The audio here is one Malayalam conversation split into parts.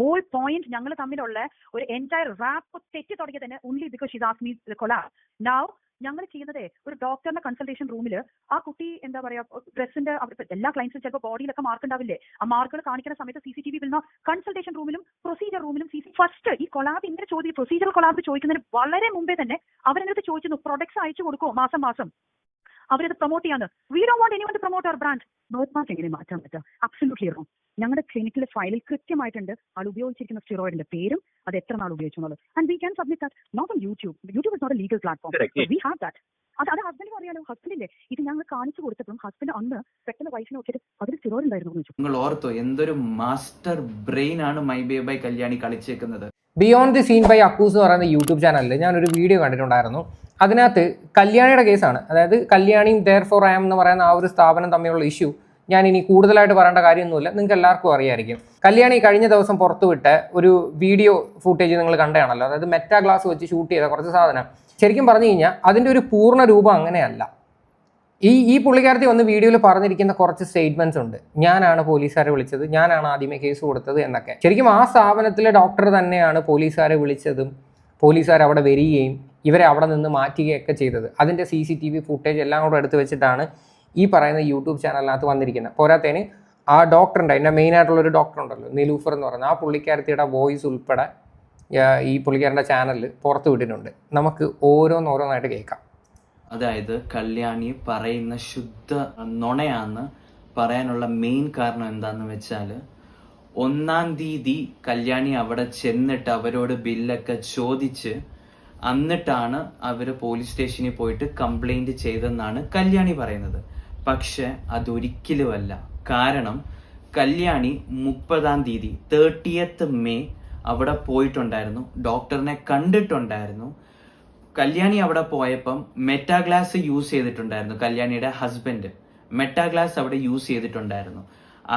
ഹോൾ പോയിന്റ് ഞങ്ങൾ തമ്മിലുള്ള ഒരു എൻറ്റയർ റാപ്പ് തെറ്റി തുടങ്ങിയത് തന്നെ only because she's asked me collab. Now ഞങ്ങൾ ചെയ്യുന്നത് ഒരു ഡോക്ടറിന്റെ കൺസൾട്ടേഷൻ റൂമിൽ ആ കുട്ടി എന്താ പറയാ ഡ്രസ്സിന്റെ എല്ലാ ക്ലയൻസും ചിലപ്പോൾ ബോഡിയിലൊക്കെ മാർക്ക് ഉണ്ടാവില്ലേ, ആ മാർക്കുകൾ കാണിക്കുന്ന സമയത്ത് CCTV വിൽ കൺസൾട്ടേഷൻ റൂമിലും പ്രൊസീജിയർ റൂമിലും ഫസ്റ്റ് ഈ കൊളാബ് ഇങ്ങനെ പ്രൊസീജിയർ കൊളാബ് ചോദിക്കുന്നതിന് വളരെ മുമ്പേ തന്നെ അവരെടുത്ത് ചോദിച്ചിരുന്നു പ്രൊഡക്ട്സ് അയച്ചു കൊടുക്കുമോ മാസം മാസം അവരത് പ്രൊമോട്ട് ചെയ്യാന്ന്. We don't want anyone to promote our brand. Birth mark എങ്ങനെ മാറ്റാൻ പറ്റുക? Absolutely wrong. ഞങ്ങളുടെ ക്ലിനിക്കിലെ ഫയലിൽ കൃത്യമായിട്ടുണ്ട് ആൾ ഉപയോഗിച്ചിരിക്കുന്ന സ്റ്റിറോയിഡിന്റെ പേരും അത് എത്ര നാൾ ഉപയോഗിച്ചു എന്നുള്ളത്. And we can submit that note on YouTube. YouTube is not a legal platform. We have that. അത് ഹസ്ബൻഡിന് അറിയാലോ. ഹസ്ബൻഡില്ലേ ഇത് ഞങ്ങൾ കാണിച്ചു കൊടുത്തപ്പോഴും ഹസ്ബൻഡ് അന്ന് പെട്ടെന്ന് വൈഫിനെ നോക്കിയിട്ട് അതിൽ സ്റ്റിറോയിഡ് ഉണ്ടായിരുന്നു എന്ന് വെച്ചു. നിങ്ങൾ ഓർത്തോ എന്തൊരു മാസ്റ്റർ ബ്രെയിൻ ആണ് മൈ ബേ ബൈ കല്യാണി കളിച്ചേക്കുന്നത്. Beyond the scene by Akkus എന്ന് പറയുന്ന യൂട്യൂബ് ചാനലിൽ ഞാനൊരു വീഡിയോ കണ്ടിട്ടുണ്ടായിരുന്നു. അതിനകത്ത് കല്യാണിയുടെ കേസാണ്, അതായത് കല്യാണിയും ദെയർ ഫോർ ഐ ആം എന്ന് പറയുന്ന ആ ഒരു സ്ഥാപനം തമ്മിലുള്ള ഇഷ്യൂ ഞാൻ ഇനി കൂടുതലായിട്ട് പറയേണ്ട കാര്യമൊന്നുമില്ല, നിങ്ങൾക്ക് എല്ലാവർക്കും അറിയാമായിരിക്കും. കല്യാണി കഴിഞ്ഞ ദിവസം പുറത്തുവിട്ട ഒരു വീഡിയോ ഫുട്ടേജ് നിങ്ങൾ കണ്ടതാണല്ലോ, അതായത് മെറ്റാ ഗ്ലാസ് വെച്ച് ഷൂട്ട് ചെയ്ത കുറച്ച് സാധനം. ശരിക്കും പറഞ്ഞു കഴിഞ്ഞാൽ അതിൻ്റെ ഒരു പൂർണ്ണ രൂപം അങ്ങനെയല്ല. ഈ പുള്ളിക്കാരത്തി വന്ന് വീഡിയോയിൽ പറഞ്ഞിരിക്കുന്ന കുറച്ച് സ്റ്റേറ്റ്മെന്റ്സ് ഉണ്ട്. ഞാനാണ് പോലീസുകാരെ വിളിച്ചത്, ഞാനാണ് ആദ്യമേ കേസ് കൊടുത്തത് എന്നൊക്കെ. ശരിക്കും ആ സ്ഥാപനത്തിലെ ഡോക്ടർ തന്നെയാണ് പോലീസുകാരെ വിളിച്ചതും പോലീസുകാർ അവിടെ വരികയും ഇവരെ അവിടെ നിന്ന് മാറ്റുകയൊക്കെ ചെയ്തത്. അതിൻ്റെ CCTV ഫുട്ടേജ് എല്ലാം കൂടെ എടുത്ത് വെച്ചിട്ടാണ് ഈ പറയുന്ന യൂട്യൂബ് ചാനലിനകത്ത് വന്നിരിക്കുന്നത്. പോരാത്തതിന് ആ ഡോക്ടറുണ്ട്, അതിൻ്റെ മെയിനായിട്ടുള്ളൊരു ഡോക്ടർ ഉണ്ടല്ലോ നിലൂഫർ എന്ന് പറയുന്നത്, ആ പുള്ളിക്കാരത്തിയുടെ വോയിസ് ഉൾപ്പെടെ ഈ പുള്ളിക്കാരൻ്റെ ചാനലിൽ പുറത്തു വിട്ടിട്ടുണ്ട്. നമുക്ക് ഓരോന്നോരോന്നായിട്ട് കേൾക്കാം. അതായത് കല്യാണി പറയുന്ന ശുദ്ധ നുണയാന്ന് പറയാനുള്ള മെയിൻ കാരണം എന്താന്ന് വെച്ചാൽ, 1-ാം തീയതി കല്യാണി അവിടെ ചെന്നിട്ട് അവരോട് ബില്ലൊക്കെ ചോദിച്ച് എന്നിട്ടാണ് അവർ പോലീസ് സ്റ്റേഷനിൽ പോയിട്ട് കംപ്ലൈന്റ് ചെയ്തെന്നാണ് കല്യാണി പറയുന്നത്. പക്ഷെ അതൊരിക്കലുമല്ല. കാരണം കല്യാണി 30-ാം തീയതി 30th May അവിടെ പോയിട്ടുണ്ടായിരുന്നു, ഡോക്ടറിനെ കണ്ടിട്ടുണ്ടായിരുന്നു. കല്യാണി അവിടെ പോയപ്പം മെറ്റാഗ്ലാസ് യൂസ് ചെയ്തിട്ടുണ്ടായിരുന്നു. കല്യാണിയുടെ ഹസ്ബൻഡ് മെറ്റാഗ്ലാസ് അവിടെ യൂസ് ചെയ്തിട്ടുണ്ടായിരുന്നു.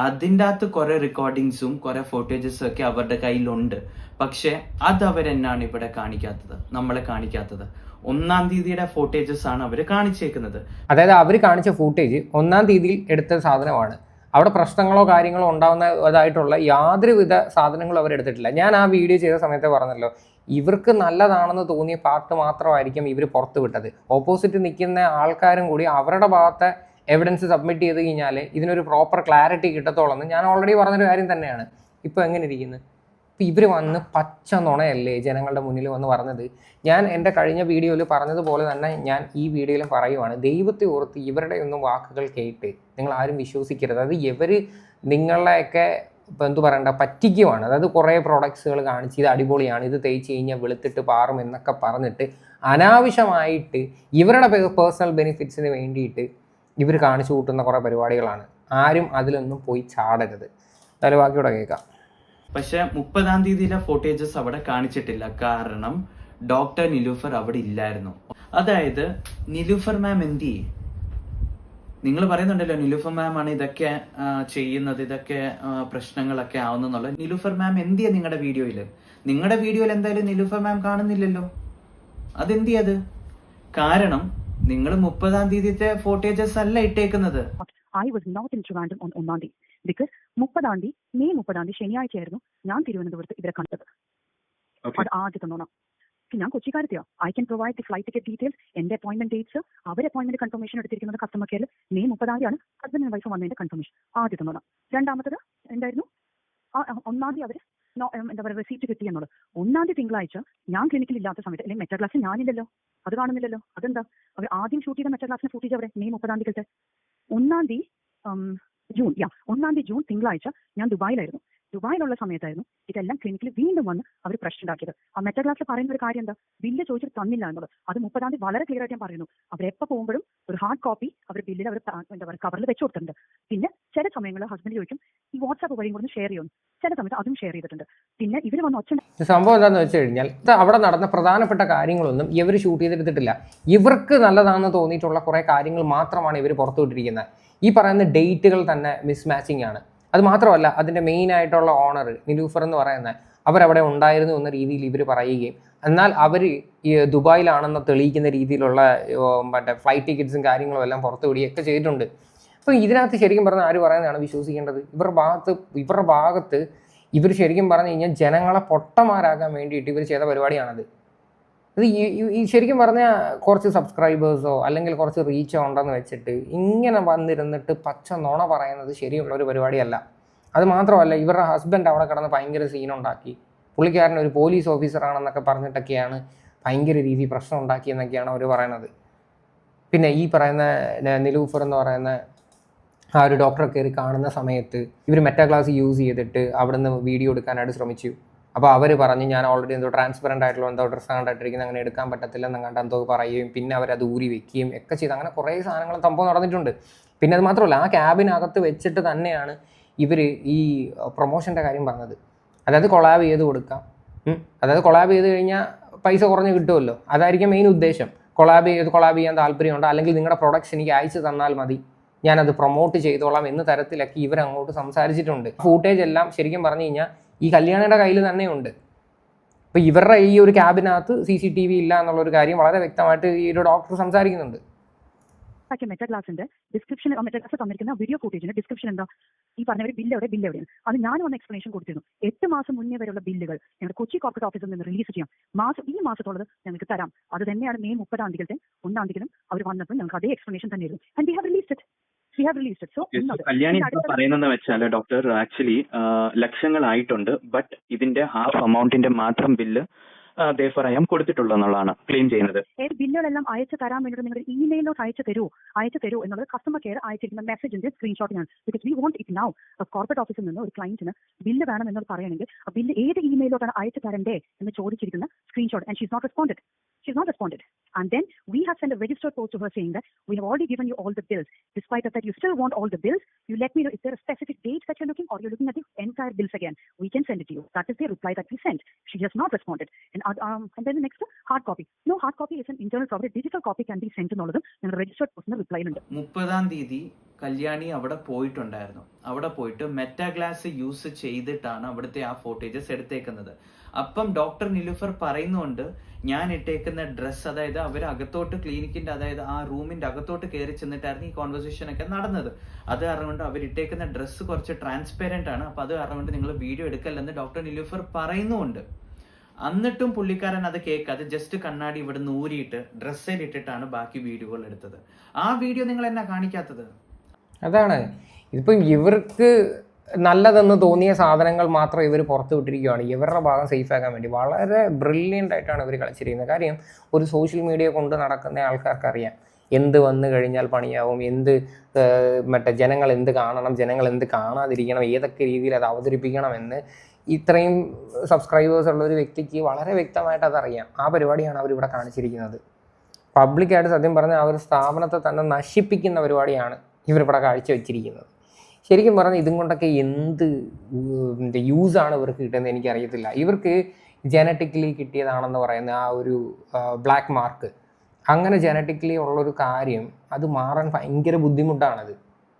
അതിൻ്റെ അകത്ത് കുറെ റെക്കോർഡിങ്സും കുറെ ഫോട്ടേജസും ഒക്കെ അവരുടെ കയ്യിലുണ്ട്. പക്ഷെ അത് അവരെന്നാണ് ഇവിടെ കാണിക്കാത്തത്, നമ്മളെ കാണിക്കാത്തത്. 1-ാം തീയതിയുടെ ഫോട്ടേജസ് ആണ് അവർ കാണിച്ചേക്കുന്നത്. അതായത് അവർ കാണിച്ച ഫൂട്ടേജ് 1-ാം തീയതിയിൽ എടുത്ത സാധനമാണ്. അവിടെ പ്രശ്നങ്ങളോ കാര്യങ്ങളോ ഉണ്ടാകുന്നതായിട്ടുള്ള യാതൊരുവിധ സാധനങ്ങളും അവരെടുത്തിട്ടില്ല. ഞാൻ ആ വീഡിയോ ചെയ്ത സമയത്ത് പറഞ്ഞല്ലോ, ഇവർക്ക് നല്ലതാണെന്ന് തോന്നിയ പാർട്ട് മാത്രമായിരിക്കും ഇവർ പുറത്ത് വിട്ടത്. ഓപ്പോസിറ്റ് നിൽക്കുന്ന ആൾക്കാരും കൂടി അവരുടെ ഭാഗത്തെ എവിഡൻസ് സബ്മിറ്റ് ചെയ്ത് കഴിഞ്ഞാൽ ഇതിനൊരു പ്രോപ്പർ ക്ലാരിറ്റി കിട്ടത്തോളെന്ന് ഞാൻ ഓൾറെഡി പറഞ്ഞൊരു കാര്യം തന്നെയാണ്. ഇപ്പോൾ എങ്ങനെ ഇരിക്കുന്നത്? ഇപ്പോൾ ഇവർ വന്ന് പച്ച നുണയല്ലേ ജനങ്ങളുടെ മുന്നിൽ വന്ന് പറഞ്ഞത്. ഞാൻ എൻ്റെ കഴിഞ്ഞ വീഡിയോയിൽ പറഞ്ഞതുപോലെ തന്നെ ഞാൻ ഈ വീഡിയോയിലും പറയുവാണ്, ദൈവത്തെ ഓർത്ത് ഇവരുടെ ഒന്നും വാക്കുകൾ കേട്ട് നിങ്ങൾ ആരും വിശ്വസിക്കരുത്. അത് ഇവർ നിങ്ങളെയൊക്കെ ഇപ്പോൾ എന്തു പറയണ്ട പറ്റിക്കുവാണ്. അതായത് കുറേ പ്രോഡക്ട്സുകൾ കാണിച്ച് ഇത് അടിപൊളിയാണ്, ഇത് തേച്ച് കഴിഞ്ഞാൽ വെളുത്തിട്ട് പാറും എന്നൊക്കെ പറഞ്ഞിട്ട് അനാവശ്യമായിട്ട് ഇവരുടെ പേഴ്സണൽ ബെനിഫിറ്റ്സിന് വേണ്ടിയിട്ട് ഇവർ കാണിച്ചു കൂട്ടുന്ന കുറേ പരിപാടികളാണ്. ആരും അതിലൊന്നും പോയി ചാടരുത്. അതിൽ ബാക്കിയോടെ കേൾക്കാം. പക്ഷെ 30-ാം തീയതിയിലെ ഫോട്ടേജസ് അവിടെ കാണിച്ചിട്ടില്ല. കാരണം ഡോക്ടർ നിലൂഫർ അവിടെ ഇല്ലായിരുന്നു. അതായത് നിലൂഫർ മാം എന്ത് ചെയ്യും? നിങ്ങൾ പറയുന്നുണ്ടല്ലോ നിലൂഫർ മാം ആണ് ഇതൊക്കെ ചെയ്യുന്നത്, ഇതൊക്കെ പ്രശ്നങ്ങളൊക്കെ ആവുന്നെന്നുള്ളത്. നിലൂഫർ മാം എന്ത് ചെയ്യാ നിങ്ങളുടെ വീഡിയോയിൽ എന്തായാലും നിലൂഫർ മാം കാണുന്നില്ലല്ലോ. അതെന്ത് ചെയ്യത്? കാരണം നിങ്ങൾ 30-ാം തീയതിത്തെ ഫോട്ടേജസ് അല്ല ഇട്ടേക്കുന്നത്. I was not in Trivandrum on 1-ാം തീയതി because 30-ാം തീയതി May 30-ാം തീയതി ശനിയാഴ്ചയായിരുന്നു ഞാൻ തിരുവനന്തപുരത്ത് ഇവരെ കണ്ടത്. അത് ആദ്യത്തെ നുണ. ഞാൻ കൊച്ചിക്കാരത്തെയോ I can provide the flight ticket details, എന്റെ അപ്പോയിന്റ്മെന്റ് ഡേറ്റ്സ്, അവർ അപ്പോയിന്റ്മെന്റ് കൺഫർമേഷൻ എടുത്തിരിക്കുന്നത് കസ്റ്റമർ കെയറിൽ May 30-ാം തീയതിയാണ് ഹസ്ബൻഡ് വൈഫ് വന്നതിന്റെ കൺഫർമേഷൻ. ആദ്യത്തെ നുണ. രണ്ടാമത്തത് എന്തായിരുന്നു? 1-ാം തീയതി അവർ എന്താ പറയുക റെസീപ്റ്റ് കിട്ടിയെന്നുള്ളത്. 1-ാം തീയതി തിങ്കളാഴ്ച ഞാൻ ക്ലിനിക്കിൽ ഇല്ലാത്ത സമയത്ത് അല്ലെങ്കിൽ മെറ്റാ ക്ലാസ് ഞാനില്ലല്ലോ, അത് കാണുന്നില്ലല്ലോ. അതെന്താ? അവർ ആദ്യം ഷൂട്ട് ചെയ്ത മെറ്റാ ക്ലാസിന് ഫുട്ടേജ് അവിടെ May 30-ാം തീയതി. 1-ാം തീയതി ജൂൺ തിങ്കളാഴ്ച ഞാൻ ദുബായിലായിരുന്നു. ദുബായിലുള്ള സമയത്തായിരുന്നു ഇതെല്ലാം ക്ലിനിക്കിൽ വീണ്ടും വന്ന് അവർ പ്രശ്നം ഉണ്ടാക്കിയത്. ആ മെറ്റാ ക്ലാസ്സിൽ പറയുന്ന ഒരു കാര്യം എന്താ? ബില്ല് ചോദിച്ചിട്ട് തന്നില്ല എന്നുള്ളത്. അത് 30-ാം തീയതി വളരെ ക്ലിയർ ആയിട്ട് ഞാൻ പറയുന്നു. അവരെപ്പോൾ പോകുമ്പോഴും ഒരു ഹാർഡ് കോപ്പി അവർ ബില്ലിൽ അവർ എന്താ പറയുക കവറിൽ വെച്ച് കൊടുത്തിട്ടുണ്ട്. പിന്നെ ചില സമയങ്ങളിൽ ഹസ്ബൻഡ് ചോദിക്കും ഈ വാട്സാപ്പ് വഴിയും കൂടെ ഷെയർ ചെയ്യുന്നു, ചില സമയത്ത് അതും ഷെയർ ചെയ്തിട്ടുണ്ട്. പിന്നെ ഇവർ വന്ന് സംഭവം എന്താണെന്ന് വെച്ച് കഴിഞ്ഞാൽ അവിടെ നടന്ന പ്രധാനപ്പെട്ട കാര്യങ്ങളൊന്നും ഇവർ ഷൂട്ട് ചെയ്തെടുത്തിട്ടില്ല. ഇവർക്ക് നല്ലതാണെന്ന് തോന്നിയിട്ടുള്ള കുറേ കാര്യങ്ങൾ മാത്രമാണ് ഇവർ പുറത്തുവിട്ടിരിക്കുന്നത്. ഈ പറയുന്ന ഡേറ്റുകൾ തന്നെ മിസ്മാച്ചിങ് ആണ്. അത് മാത്രമല്ല അതിൻ്റെ മെയിൻ ആയിട്ടുള്ള ഓണർ നിലൂഫർ എന്ന് പറയുന്ന അവരവിടെ ഉണ്ടായിരുന്നു എന്ന രീതിയിൽ ഇവർ പറയുകയും എന്നാൽ അവർ ഈ ദുബായിലാണെന്ന് തെളിയിക്കുന്ന രീതിയിലുള്ള മറ്റേ ഫ്ലൈറ്റ് ടിക്കറ്റ്സും കാര്യങ്ങളും എല്ലാം പുറത്തുവിടുകയൊക്കെ ചെയ്തിട്ടുണ്ട്. അപ്പോൾ ഇതിനകത്ത് ശരിക്കും പറഞ്ഞാൽ ആര് പറയുന്നതാണ് വിശ്വസിക്കേണ്ടത്? ഇവരുടെ ഭാഗത്ത് ഇവർ ശരിക്കും പറഞ്ഞു കഴിഞ്ഞാൽ ജനങ്ങളെ പൊട്ടന്മാരാക്കാൻ വേണ്ടിയിട്ട് ഇവർ ചെയ്ത പരിപാടിയാണത്. ഇത് ഈ ശരിക്കും പറഞ്ഞാൽ കുറച്ച് സബ്സ്ക്രൈബേഴ്സോ അല്ലെങ്കിൽ കുറച്ച് റീച്ചോ ഉണ്ടെന്ന് വെച്ചിട്ട് ഇങ്ങനെ വന്നിരുന്നിട്ട് പച്ച നുണ പറയുന്നത് ശരിയുള്ളൊരു പരിപാടിയല്ല. അത് മാത്രമല്ല, ഇവരുടെ ഹസ്ബൻഡ് അവിടെ കിടന്ന് ഭയങ്കര സീനുണ്ടാക്കി. പുള്ളിക്കാരൻ ഒരു പോലീസ് ഓഫീസറാണെന്നൊക്കെ പറഞ്ഞിട്ടൊക്കെയാണ് ഭയങ്കര രീതിയിൽ പ്രശ്നം ഉണ്ടാക്കിയെന്നൊക്കെയാണ് അവർ പറയുന്നത്. പിന്നെ ഈ പറയുന്ന നിലൂഫർ എന്ന് പറയുന്ന ആ ഒരു ഡോക്ടറെ കയറി കാണുന്ന സമയത്ത് ഇവർ മെറ്റാഗ്ലാസ് യൂസ് ചെയ്തിട്ട് അവിടെ നിന്ന് വീഡിയോ എടുക്കാനായിട്ട് ശ്രമിച്ചു. അപ്പോൾ അവർ പറഞ്ഞ് ഞാൻ ഓൾറെഡി എന്തോ ട്രാൻസ്പെറൻ്റ് ആയിട്ടുള്ള എന്തോ ഡ്രസ്സ് കണ്ടിട്ടിരിക്കുന്നത് അങ്ങനെ എടുക്കാൻ പറ്റത്തില്ല എന്നങ്ങാണ്ട് എന്തോ പറയുകയും പിന്നെ അവരത് ഊരി വെക്കുകയും ഒക്കെ ചെയ്ത് അങ്ങനെ കുറേ സാധനങ്ങൾ സംഭവം നടന്നിട്ടുണ്ട്. പിന്നെ അത് മാത്രമല്ല, ആ ക്യാബിനകത്ത് വെച്ചിട്ട് തന്നെയാണ് ഇവർ ഈ പ്രൊമോഷൻ്റെ കാര്യം പറഞ്ഞത്. അതായത് കൊളാബ് ചെയ്ത് കൊടുക്കാം, അതായത് കൊളാബ് ചെയ്ത് കഴിഞ്ഞാൽ പൈസ കുറഞ്ഞ് കിട്ടുമല്ലോ, അതായിരിക്കും മെയിൻ ഉദ്ദേശം. കൊളാബ് ചെയ്യാൻ താല്പര്യമുണ്ടോ, അല്ലെങ്കിൽ നിങ്ങളുടെ പ്രൊഡക്ട്സ് എനിക്ക് അയച്ചു തന്നാൽ മതി, ഞാനത് പ്രൊമോട്ട് ചെയ്തോളാം എന്ന തരത്തിലൊക്കെ ഇവരങ്ങോട്ട് സംസാരിച്ചിട്ടുണ്ട്. ഫൂട്ടേജ് എല്ലാം ശരിക്കും പറഞ്ഞു കഴിഞ്ഞാൽ ഈ കല്യാണിയുടെ കയ്യിൽ തന്നെയുണ്ട്. അപ്പോൾ ഇവരുടെ ഈ ഒരു ക്യാബിനകത്ത് CCTV ഇല്ല എന്നുള്ളൊരു കാര്യം വളരെ വ്യക്തമായിട്ട് ഈ ഒരു ഡോക്ടർ സംസാരിക്കുന്നുണ്ട്. മെറ്റാഗ്ലാസിന്റെ ഡിസ്ക്രിപ്ഷൻ, മെറ്റാഗ്ലാസ് തന്നിരിക്കുന്ന വീഡിയോ ഫുട്ടേജിന്റെ ഡിസ്ക്രിപ്ഷൻ എന്താ, ഈ പറഞ്ഞവർ ബില്ല് എവിടെയാണ് അത് ഞാൻ വന്ന് എക്സ്പ്ലനേഷൻ കൊടുത്തിരുന്നു. 8 മാസം മുന്നേ വരെയുള്ള ബില്ലുകൾ ഞങ്ങളുടെ കൊച്ചി കോർപ്പറേറ്റ് ഓഫീസിൽ നിന്ന് റിലീസ് ചെയ്യാം. ഈ മാസത്തോളത് ഞങ്ങൾക്ക് തരാം. അത് തന്നെയാണ് മെയ് 30-ാം തീയതിയിലും അവർ വന്നപ്പോൾ ഞങ്ങൾക്ക് അതേ എക്സ്പ്ലനേഷൻ തന്നെയായിരുന്നു. And we have released it. Kalyani പറയുന്നത് വെച്ചാൽ ഡോക്ടർ ആക്ച്വലി ലക്ഷങ്ങളായിട്ടുണ്ട്, ബട്ട് ഇതിന്റെ ഹാഫ് എമൗണ്ടിന്റെ മാത്രം ബില്ല് therefore I am കൊടുത്തിട്ടുള്ളൂ എന്നുള്ളതാണ് ക്ലെയിം ചെയ്യുന്നത്. ബില്ലുകളെല്ലാം അയച്ചു തരാൻ വേണ്ടി നിങ്ങളുടെ ഇമെയിലോട്ട് അയച്ചു തരൂ എന്നുള്ളത് കസ്റ്റമർ കെയർ അയച്ചിരിക്കുന്ന മെസ്സേജിന്റെ സ്ക്രീൻഷോട്ടിനാണ്. Because we want it now. Corporate ഓഫീസിൽ നിന്ന് ഒരു ക്ലയന്റിന് ബില്ല് വേണം എന്ന് പറയണമെങ്കിൽ ആ ബില്ല് ഏത് ഇമെയിലോട്ടാണ് അയച്ചു തരണ്ടേ എന്ന് ചോദിച്ചിരിക്കുന്ന screenshot. And she's not responded. And then we have sent a registered post to her saying that we have already given you all the bills. Despite of that, you still want all the bills. You let me know if there are specific dates that you're looking, or you're looking at the entire bills again. We can send it to you. That is the reply that we sent. She has not responded. And then the next, hard copy. No, hard copy is an internal property. Digital copy can be sent എന്നുള്ളതും ഞങ്ങളുടെ രജിസ്റ്റേർഡ് പോസ്റ്റിന് റിപ്ലൈ ഉണ്ട്. 30-ാം തീയതി കല്യാണി അവിടെ പോയിട്ടുണ്ടായിരുന്നു. അവിടെ പോയിട്ട് മെറ്റാഗ്ലാസ് യൂസ് ചെയ്തിട്ടാണ് അവിടുത്തെ ആ ഫോട്ടേജസ് എടുത്തേക്കുന്നത്. അപ്പം ഡോക്ടർ നിലൂഫർ പറയുന്നുണ്ട്, ഞാൻ ഇട്ടേക്കുന്ന ഡ്രസ്സ്, അതായത് അവർ അകത്തോട്ട് ക്ലിനിക്കിന്റെ, അതായത് ആ റൂമിന്റെ അകത്തോട്ട് കയറി ചെന്നിട്ടായിരുന്നു ഈ കോൺവെർസേഷൻ ഒക്കെ നടന്നത്. അത് കാരണം കൊണ്ട് അവർ ഇട്ടേക്കുന്ന ഡ്രസ്സ് കുറച്ച് ട്രാൻസ്പെറന്റ് ആണ്, അപ്പൊ അത് കാരണം കൊണ്ട് നിങ്ങൾ വീഡിയോ എടുക്കല്ലെന്ന് ഡോക്ടർ നിലൂഫർ പറയുന്നുണ്ട്. എന്നിട്ടും പുള്ളിക്കാരൻ അത് കേൾക്കാതെ ജസ്റ്റ് കണ്ണാടി ഇവിടെ ഊരിയിട്ട് ഡ്രസ്സിൽ ഇട്ടിട്ടാണ് ബാക്കി വീഡിയോകൾ എടുത്തത്. ആ വീഡിയോ നിങ്ങൾ എന്നാ കാണിക്കാത്തത്? അതാണ് ഇതിപ്പം ഇവർക്ക് നല്ലതെന്ന് തോന്നിയ സാധനങ്ങൾ മാത്രം ഇവർ പുറത്തു വിട്ടിരിക്കുകയാണ് ഇവരുടെ ഭാഗം സേഫ് ആക്കാൻ വേണ്ടി. വളരെ ബ്രില്യൻ്റ് ആയിട്ടാണ് ഇവർ കളിച്ചിരിക്കുന്നത്. കാര്യം ഒരു സോഷ്യൽ മീഡിയ കൊണ്ട് നടക്കുന്ന ആൾക്കാർക്കറിയാം എന്ത് വന്നു കഴിഞ്ഞാൽ പണിയാവും, ജനങ്ങൾ എന്ത് കാണണം, ജനങ്ങൾ എന്ത് കാണാതിരിക്കണം, ഏതൊക്കെ രീതിയിൽ അത് അവതരിപ്പിക്കണമെന്ന് ഇത്രയും സബ്സ്ക്രൈബേഴ്സ് ഉള്ള ഒരു വ്യക്തിക്ക് വളരെ വ്യക്തമായിട്ട് അതറിയാം. ആ പരിപാടിയാണ് അവരിവിടെ കാണിച്ചിരിക്കുന്നത്. പബ്ലിക്കായിട്ട് സത്യം പറഞ്ഞാൽ ആ ഒരു സ്ഥാപനത്തെ തന്നെ നശിപ്പിക്കുന്ന പരിപാടിയാണ് ഇവരിവിടെ കാഴ്ചവെച്ചിരിക്കുന്നത്. ശരിക്കും പറഞ്ഞാൽ ഇതും കൊണ്ടൊക്കെ എന്ത് യൂസാണ് ഇവർക്ക് കിട്ടുന്നത് എനിക്കറിയത്തില്ല. ഇവർക്ക് ജനറ്റിക്കലി കിട്ടിയതാണെന്ന് പറയുന്ന ആ ഒരു ബ്ലാക്ക് മാർക്ക്, അങ്ങനെ ജനറ്റിക്കലി ഉള്ളൊരു കാര്യം അത് മാറാൻ ഭയങ്കര ബുദ്ധിമുട്ടാണത്.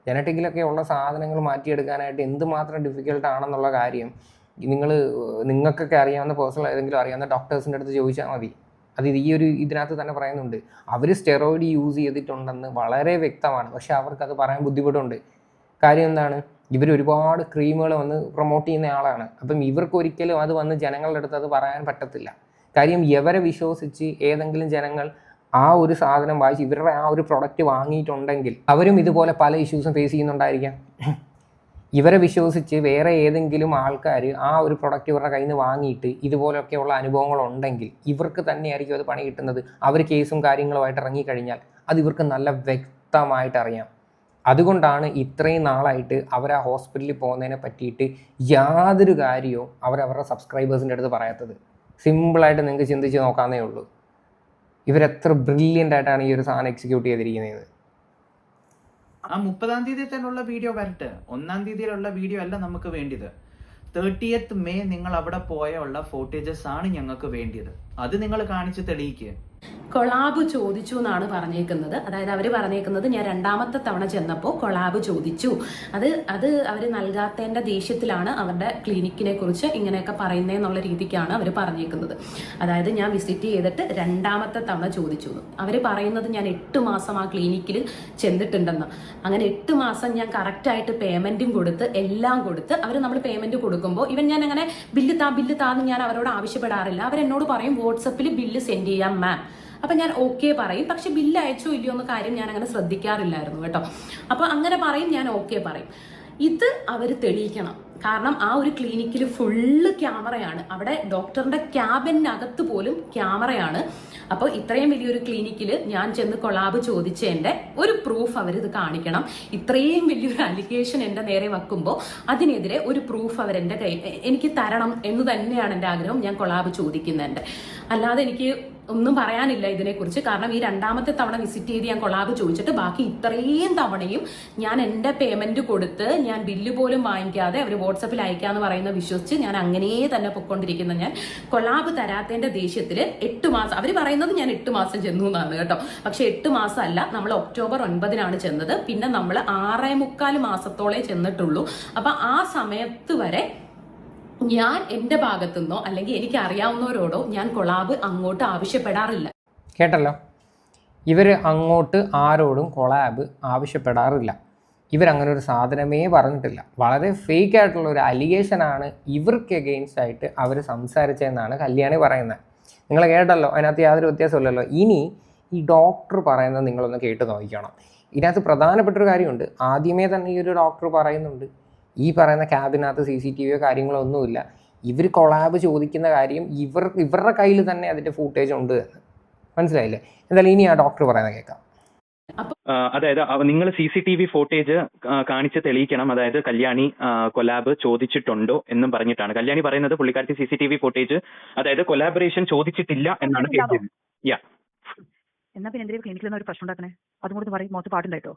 ജനറ്റിക്കലൊക്കെ ഉള്ള സാധനങ്ങൾ മാറ്റിയെടുക്കാനായിട്ട് എന്തുമാത്രം ഡിഫിക്കൽട്ടാണെന്നുള്ള കാര്യം നിങ്ങൾക്കൊക്കെ അറിയാവുന്ന പേഴ്സണൽ ഏതെങ്കിലും അറിയാവുന്ന ഡോക്ടേഴ്സിൻ്റെ അടുത്ത് ചോദിച്ചാൽ മതി. അത് ഇതിനകത്ത് തന്നെ പറയുന്നുണ്ട്. അവർ സ്റ്റെറോയിഡ് യൂസ് ചെയ്തിട്ടുണ്ടെന്ന് വളരെ വ്യക്തമാണ്. പക്ഷെ അവർക്കത് പറയാൻ ബുദ്ധിമുട്ടുണ്ട്. കാര്യം എന്താണ്, ഇവർ ഒരുപാട് ക്രീമുകൾ വന്ന് പ്രൊമോട്ട് ചെയ്യുന്ന ആളാണ്. അപ്പം ഇവർക്ക് ഒരിക്കലും അത് വന്ന് ജനങ്ങളുടെ അടുത്ത് അത് പറയാൻ പറ്റത്തില്ല. കാര്യം ഇവരെ വിശ്വസിച്ച് ഏതെങ്കിലും ജനങ്ങൾ ആ ഒരു സാധനം വായിച്ച് ഇവരുടെ ആ ഒരു പ്രൊഡക്റ്റ് വാങ്ങിയിട്ടുണ്ടെങ്കിൽ അവരും ഇതുപോലെ പല ഇഷ്യൂസും ഫേസ് ചെയ്യുന്നുണ്ടായിരിക്കാം. ഇവരെ വിശ്വസിച്ച് വേറെ ഏതെങ്കിലും ആൾക്കാർ ആ ഒരു പ്രൊഡക്റ്റ് ഇവരുടെ കയ്യിൽ നിന്ന് വാങ്ങിയിട്ട് ഇതുപോലെയൊക്കെയുള്ള അനുഭവങ്ങളുണ്ടെങ്കിൽ ഇവർക്ക് തന്നെയായിരിക്കും അത് പണി കിട്ടുന്നത്. അവർ കേസും കാര്യങ്ങളുമായിട്ട് ഇറങ്ങിക്കഴിഞ്ഞാൽ അത് ഇവർക്ക് നല്ല വ്യക്തമായിട്ട് അറിയാം. അതുകൊണ്ടാണ് ഇത്രയും നാളായിട്ട് അവർ ആ ഹോസ്പിറ്റലിൽ പോകുന്നതിനെ പറ്റിയിട്ട് യാതൊരു കാര്യവും അവരവരുടെ സബ്സ്ക്രൈബേഴ്സിൻ്റെ അടുത്ത് പറയാത്തത്. സിമ്പിളായിട്ട് നിങ്ങൾക്ക് ചിന്തിച്ച് നോക്കാവുന്നേ ഉള്ളൂ ഇവരെത്ര ബ്രില്യൻ്റ് ആയിട്ടാണ് ഈ ഒരു സാധനം എക്സിക്യൂട്ട് ചെയ്തിരിക്കുന്നത്. ആ 30-ാം തീയതി തന്നെയുള്ള വീഡിയോ വരട്ടെ. 1-ാം തീയതിയിലുള്ള വീഡിയോ അല്ല നമുക്ക് വേണ്ടിയത്. 30th May നിങ്ങൾ അവിടെ പോയുള്ള ഫോട്ടേജസ് ആണ് ഞങ്ങൾക്ക് വേണ്ടിയത്. അത് നിങ്ങൾ കാണിച്ച് തെളിയിക്കുക. കൊളാബ് ചോദിച്ചു എന്നാണ് പറഞ്ഞേക്കുന്നത്. അതായത് അവർ പറഞ്ഞേക്കുന്നത് ഞാൻ രണ്ടാമത്തെ തവണ ചെന്നപ്പോൾ കൊളാബ് ചോദിച്ചു, അത് അവർ നൽകാത്തതിൻ്റെ ദേഷ്യത്തിലാണ് അവരുടെ ക്ലിനിക്കിനെ കുറിച്ച് ഇങ്ങനെയൊക്കെ പറയുന്നതെന്നുള്ള രീതിക്കാണ് അവർ പറഞ്ഞേക്കുന്നത്. അതായത് ഞാൻ വിസിറ്റ് ചെയ്തിട്ട് രണ്ടാമത്തെ തവണ ചോദിച്ചു. അവർ പറയുന്നത് ഞാൻ 8 മാസം ആ ക്ലിനിക്കിൽ ചെന്നിട്ടുണ്ടെന്ന്. അങ്ങനെ 8 മാസം ഞാൻ കറക്റ്റായിട്ട് പേയ്മെൻറ്റും കൊടുത്ത് എല്ലാം കൊടുത്ത് അവർ നമ്മൾ പേയ്മെൻറ്റ് കൊടുക്കുമ്പോൾ ഞാൻ അങ്ങനെ ബില്ല് താന്ന് ഞാൻ അവരോട് ആവശ്യപ്പെടാറില്ല. അവരെന്നോട് പറയും വാട്സപ്പിൽ ബില്ല് സെൻഡ് ചെയ്യാം മാം. അപ്പം ഞാൻ ഓക്കെ പറയും, പക്ഷെ ബില്ല് അയച്ചോ ഇല്ലയോ എന്ന കാര്യം ഞാൻ അങ്ങനെ ശ്രദ്ധിക്കാറില്ലായിരുന്നു കേട്ടോ. അപ്പോൾ അങ്ങനെ പറയും, ഞാൻ ഓക്കെ പറയും. ഇത് അവർ തെളിയിക്കണം. കാരണം ആ ഒരു ക്ലിനിക്കിൽ ഫുള്ള് ക്യാമറയാണ്, അവിടെ ഡോക്ടറിന്റെ ക്യാബിനകത്ത് പോലും ക്യാമറയാണ്. അപ്പോൾ ഇത്രയും വലിയൊരു ക്ലിനിക്കിൽ ഞാൻ ചെന്ന് കൊളാബ് ചോദിച്ചതിൻ്റെ ഒരു പ്രൂഫ് അവരിത് കാണിക്കണം. ഇത്രയും വലിയൊരു അലിഗേഷൻ എൻ്റെ നേരെ വെക്കുമ്പോൾ അതിനെതിരെ ഒരു പ്രൂഫ് അവരെൻ്റെ എനിക്ക് തരണം എന്ന് തന്നെയാണ് എൻ്റെ ആഗ്രഹം. ഞാൻ കൊളാബ് ചോദിക്കുന്നതിൻ്റെ അല്ലാതെ എനിക്ക് ഒന്നും പറയാനില്ല ഇതിനെക്കുറിച്ച്. കാരണം ഈ രണ്ടാമത്തെ തവണ വിസിറ്റ് ചെയ്ത് ഞാൻ കൊളാബ് ചോദിച്ചിട്ട് ബാക്കി ഇത്രയും തവണയും ഞാൻ എൻ്റെ പേയ്മെന്റ് കൊടുത്ത് ഞാൻ ബില്ല് പോലും വാങ്ങിക്കാതെ അവർ വാട്സപ്പിൽ അയക്കാന്ന് പറയുന്ന വിശ്വസിച്ച് ഞാൻ അങ്ങനെ തന്നെ പൊയ്ക്കൊണ്ടിരിക്കുന്ന ഞാൻ കൊളാബ് തരാത്തതിന്റെ ദേഷ്യത്തിൽ 8 മാസം അവർ പറയുന്നത് ഞാൻ 8 മാസം ചെന്നു എന്നാണ് കേട്ടോ. പക്ഷെ 8 മാസം അല്ല, നമ്മൾ ഒക്ടോബർ 9-നാണ് ചെന്നത്. പിന്നെ നമ്മൾ 6.25 മാസത്തോളെ ചെന്നിട്ടുള്ളൂ. അപ്പൊ ആ സമയത്ത് വരെ ഞാൻ എൻ്റെ ഭാഗത്തുനിന്നോ അല്ലെങ്കിൽ എനിക്ക് അറിയാവുന്നവരോടോ ഞാൻ കൊളാബ് അങ്ങോട്ട് ആവശ്യപ്പെടാറില്ല. കേട്ടല്ലോ, ഇവർ അങ്ങോട്ട് ആരോടും കൊളാബ് ആവശ്യപ്പെടാറില്ല. ഇവരങ്ങനെ ഒരു സാധനമേ പറഞ്ഞിട്ടില്ല. വളരെ ഫേക്ക് ആയിട്ടുള്ള ഒരു അലിഗേഷനാണ് ഇവർക്ക് എഗെയിൻസ്റ്റ് ആയിട്ട് അവർ സംസാരിച്ചതെന്നാണ് കല്യാണി പറയുന്നത്. നിങ്ങൾ കേട്ടല്ലോ, അതിനകത്ത് യാതൊരു വ്യത്യാസമില്ലല്ലോ. ഇനി ഈ ഡോക്ടർ പറയുന്നത് നിങ്ങളൊന്ന് കേട്ട് നോക്കണം. ഇതിനകത്ത് പ്രധാനപ്പെട്ടൊരു കാര്യമുണ്ട്. ആദ്യമേ തന്നെ ഈ ഒരു ഡോക്ടർ പറയുന്നുണ്ട്, ഈ പറയുന്ന ക്യാബിനകത്ത് CCTV കാര്യങ്ങളോ ഒന്നുമില്ല. ഇവർ കൊളാബ് ചോദിക്കുന്ന കാര്യം ഇവരുടെ കയ്യിൽ തന്നെ അതിൻ്റെ ഫൂട്ടേജ് ഉണ്ട് എന്ന്. മനസ്സിലായില്ലേ? എന്തായാലും ഇനി ആ ഡോക്ടർ പറയുന്നത് കേൾക്കാം. അതായത് നിങ്ങൾ CCTV ഫോട്ടേജ് കാണിച്ച് തെളിയിക്കണം. അതായത് കല്യാണി കൊലാബ് ചോദിച്ചിട്ടുണ്ടോ എന്നും പറഞ്ഞിട്ടാണ് കല്യാണി പറയുന്നത്. പുള്ളിക്കാരത്തി CCTV ഫോട്ടേജ് അതായത് കൊലാബറേഷൻ ചോദിച്ചിട്ടില്ല എന്നാണ് കേൾക്കുന്നത്. എന്നാ പിന്നെ എന്തെങ്കിലും ക്ലിനിക്കിൽ ഒരു പ്രശ്നം ഉണ്ടാക്കണേ? അതും കൂടെ പറയും, മോശം പാടുണ്ടായിട്ടോ.